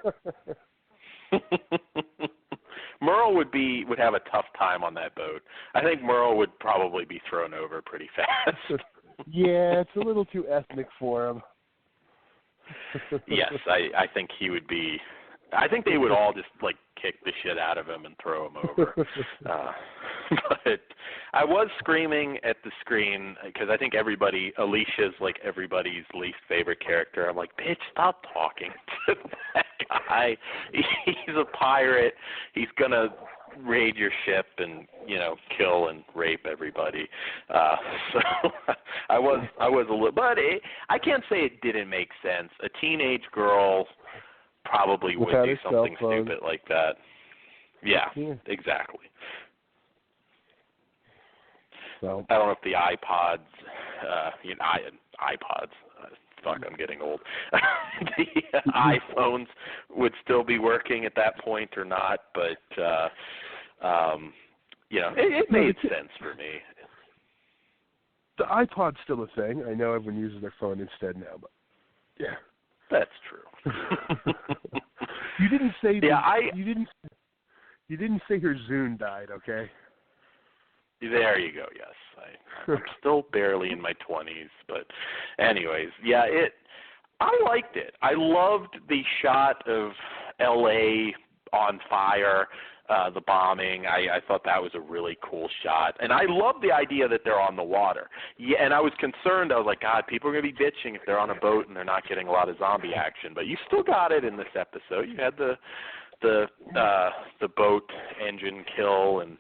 Merle would have a tough time on that boat. I think Merle would probably be thrown over pretty fast. Yeah, it's a little too ethnic for him. Yes, I think he would be. I think they would all just kick the shit out of him and throw him over. But I was screaming at the screen because I think Alicia's everybody's least favorite character. I'm like, bitch, stop talking to that guy. He's a pirate. He's gonna raid your ship and kill and rape everybody. So I was a little, but I can't say it didn't make sense. A teenage girl probably would do something stupid like that. Yeah, exactly. So I don't know if the iPods, fuck, I'm getting old. The iPhones would still be working at that point or not, but it made sense for me. The iPod's still a thing. I know everyone uses their phone instead now, but yeah. That's true. You didn't say you didn't say her Zune died, okay? There you go. Yes, I'm still barely in my 20s, but anyways, yeah. I liked it. I loved the shot of L.A. on fire, the bombing. I thought that was a really cool shot, and I love the idea that they're on the water. Yeah, and I was concerned. I was like, God, people are gonna be bitching if they're on a boat and they're not getting a lot of zombie action. But you still got it in this episode. You had the boat engine kill, and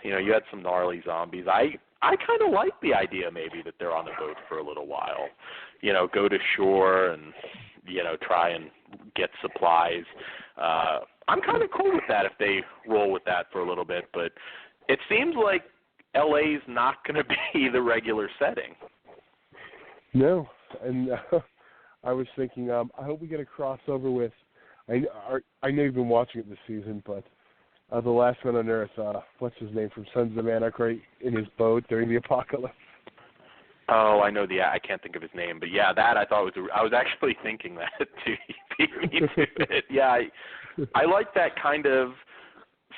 you had some gnarly zombies. I kind of like the idea maybe that they're on the boat for a little while. Go to shore and try and get supplies. I'm kind of cool with that if they roll with that for a little bit, but it seems like LA's not going to be the regular setting. No, and I was thinking, I hope we get a crossover with. I know you've been watching it this season, but the Last Man on Earth, what's his name from Sons of Anarchy, in his boat during the apocalypse. Oh, I know I can't think of his name, but yeah, that I thought I was actually thinking that too. Yeah, I like that kind of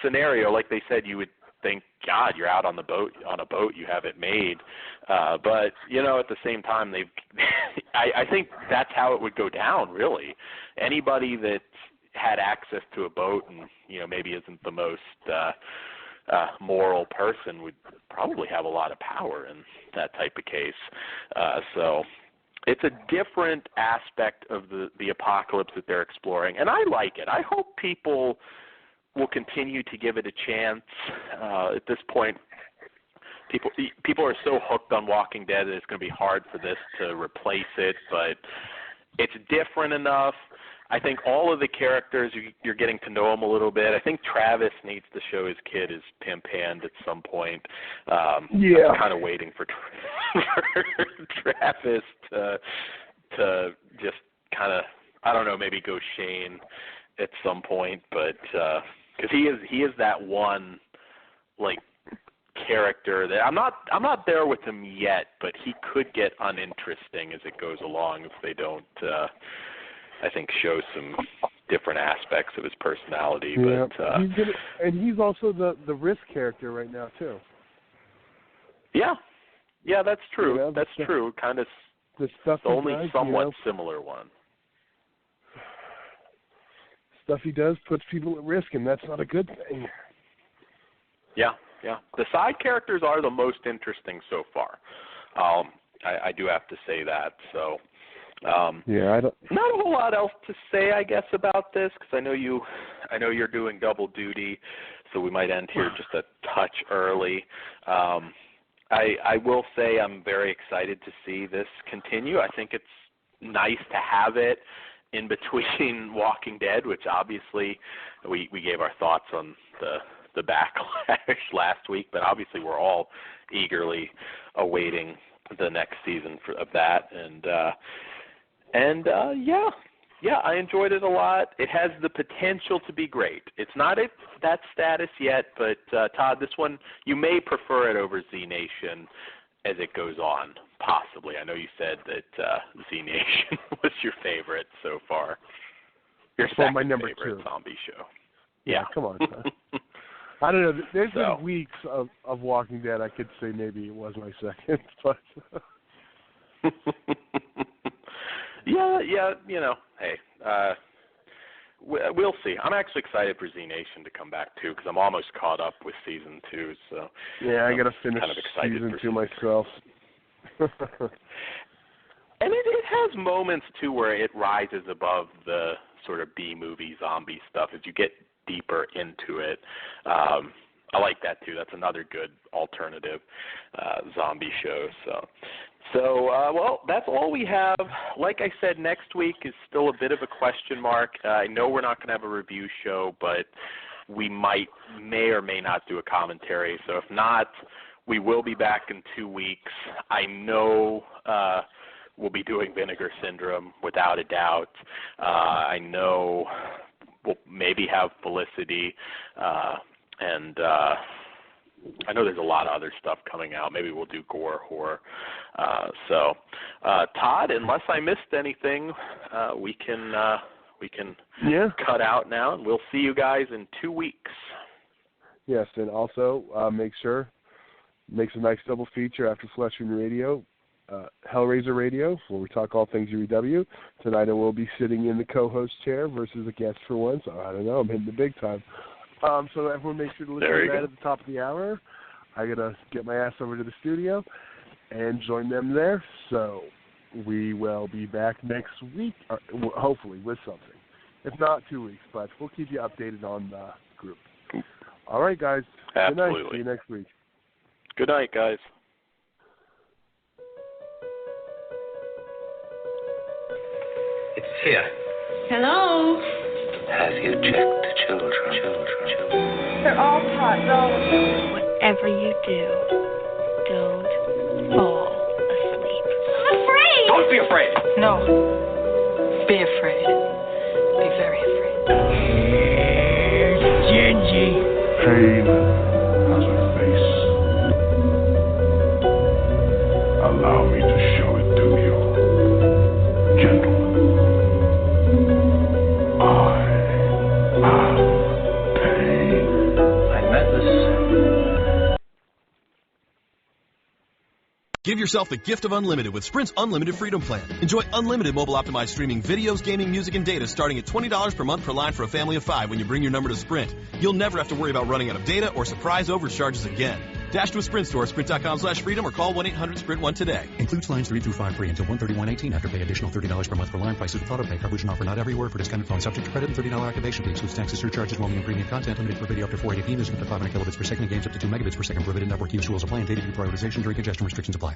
scenario. Like they said, you would think, God, you're out on a boat, you have it made. But, at the same time, I think that's how it would go down, really. Anybody that had access to a boat and, maybe isn't the most moral person would probably have a lot of power in that type of case. So it's a different aspect of the apocalypse that they're exploring, and I like it. I hope people will continue to give it a chance. At this point, people are so hooked on Walking Dead that it's going to be hard for this to replace it, but it's different enough. I think all of the characters, you're getting to know them a little bit. I think Travis needs to show his kid his pimp hand at some point. I'm kind of waiting for Travis to just kind of, I don't know, maybe go Shane at some point, but because he is that one like character that I'm not there with him yet, but he could get uninteresting as it goes along if they don't I think show some different aspects of his personality. Yeah. But he's also the Risk character right now too. Yeah, that's true. That's true. Kind of the stuff the only does, somewhat similar one. Stuff he does puts people at risk, and that's not a good thing. Yeah. The side characters are the most interesting so far. I do have to say that. So, I don't. Not a whole lot else to say, I guess, about this because I know you're doing double duty, so we might end here just a touch early. I will say I'm very excited to see this continue. I think it's nice to have it in between Walking Dead, which obviously we gave our thoughts on the backlash last week, but obviously we're all eagerly awaiting the next season of that. And I enjoyed it a lot. It has the potential to be great. It's not at that status yet, but Todd, this one, you may prefer it over Z Nation as it goes on, possibly. I know you said that Z Nation was your favorite so far. Your second my number favorite 2 zombie show. Yeah, come on, son. I don't know. There's been weeks of Walking Dead. I could say maybe it was my second, but hey, we'll see. I'm actually excited for Z Nation to come back too because I'm almost caught up with season 2. So yeah, I got to finish kind of season 2 myself. And it has moments too where it rises above the sort of B-movie zombie stuff as you get deeper into it. I like that too. That's another good alternative zombie show. So well, that's all we have. Like I said, next week is still a bit of a question mark. I know we're not going to have a review show, but we may or may not do a commentary. So if not, we will be back in 2 weeks. I know we'll be doing Vinegar Syndrome without a doubt. I know we'll maybe have Felicity, and I know there's a lot of other stuff coming out. Maybe we'll do gore horror. So, Todd, unless I missed anything, we can cut out now, and we'll see you guys in 2 weeks. Yes, and also makes a nice double feature after Flesh Wound Radio. Hellraiser Radio, where we talk all things UEW. Tonight I will be sitting in the co-host chair versus a guest for once. I don't know, I'm hitting the big time. So everyone make sure to listen to that at the top of the hour. I got to get my ass over to the studio and join them there. So we will be back next week, hopefully with something. If not, 2 weeks, but we'll keep you updated on the group. All right, guys. Absolutely. Good night. See you next week. Good night, guys. It's here. Hello? Have you checked the children? They're all hot dogs. Whatever you do, don't fall asleep. I'm afraid. Don't be afraid. No. Be afraid. Be very afraid. Gingy. Pain has a face. Allow me to show it to you. Gentlemen, I am pain. I met this Give yourself the gift of unlimited with Sprint's Unlimited Freedom Plan. Enjoy unlimited mobile optimized streaming, videos, gaming, music, and data starting at $20 per month per line for a family of 5 when you bring your number to Sprint. You'll never have to worry about running out of data or surprise overcharges again. Dash to a Sprint store, sprint.com/freedom, or call 1-800-SPRINT1 today. Includes lines 3 through 5 free until 1/31/18. After pay additional $30 per month per line. Prices with auto pay. Coverage and offer not everywhere. For discounted phone subject to credit and $30 activation fee. Excludes taxes, surcharges, roaming, and premium content. Limited for video up to 480p. Music up to 500 kilobits per second. Games up to 2 megabits per second. Prohibited network use. Rules apply. And data prioritization during congestion restrictions apply.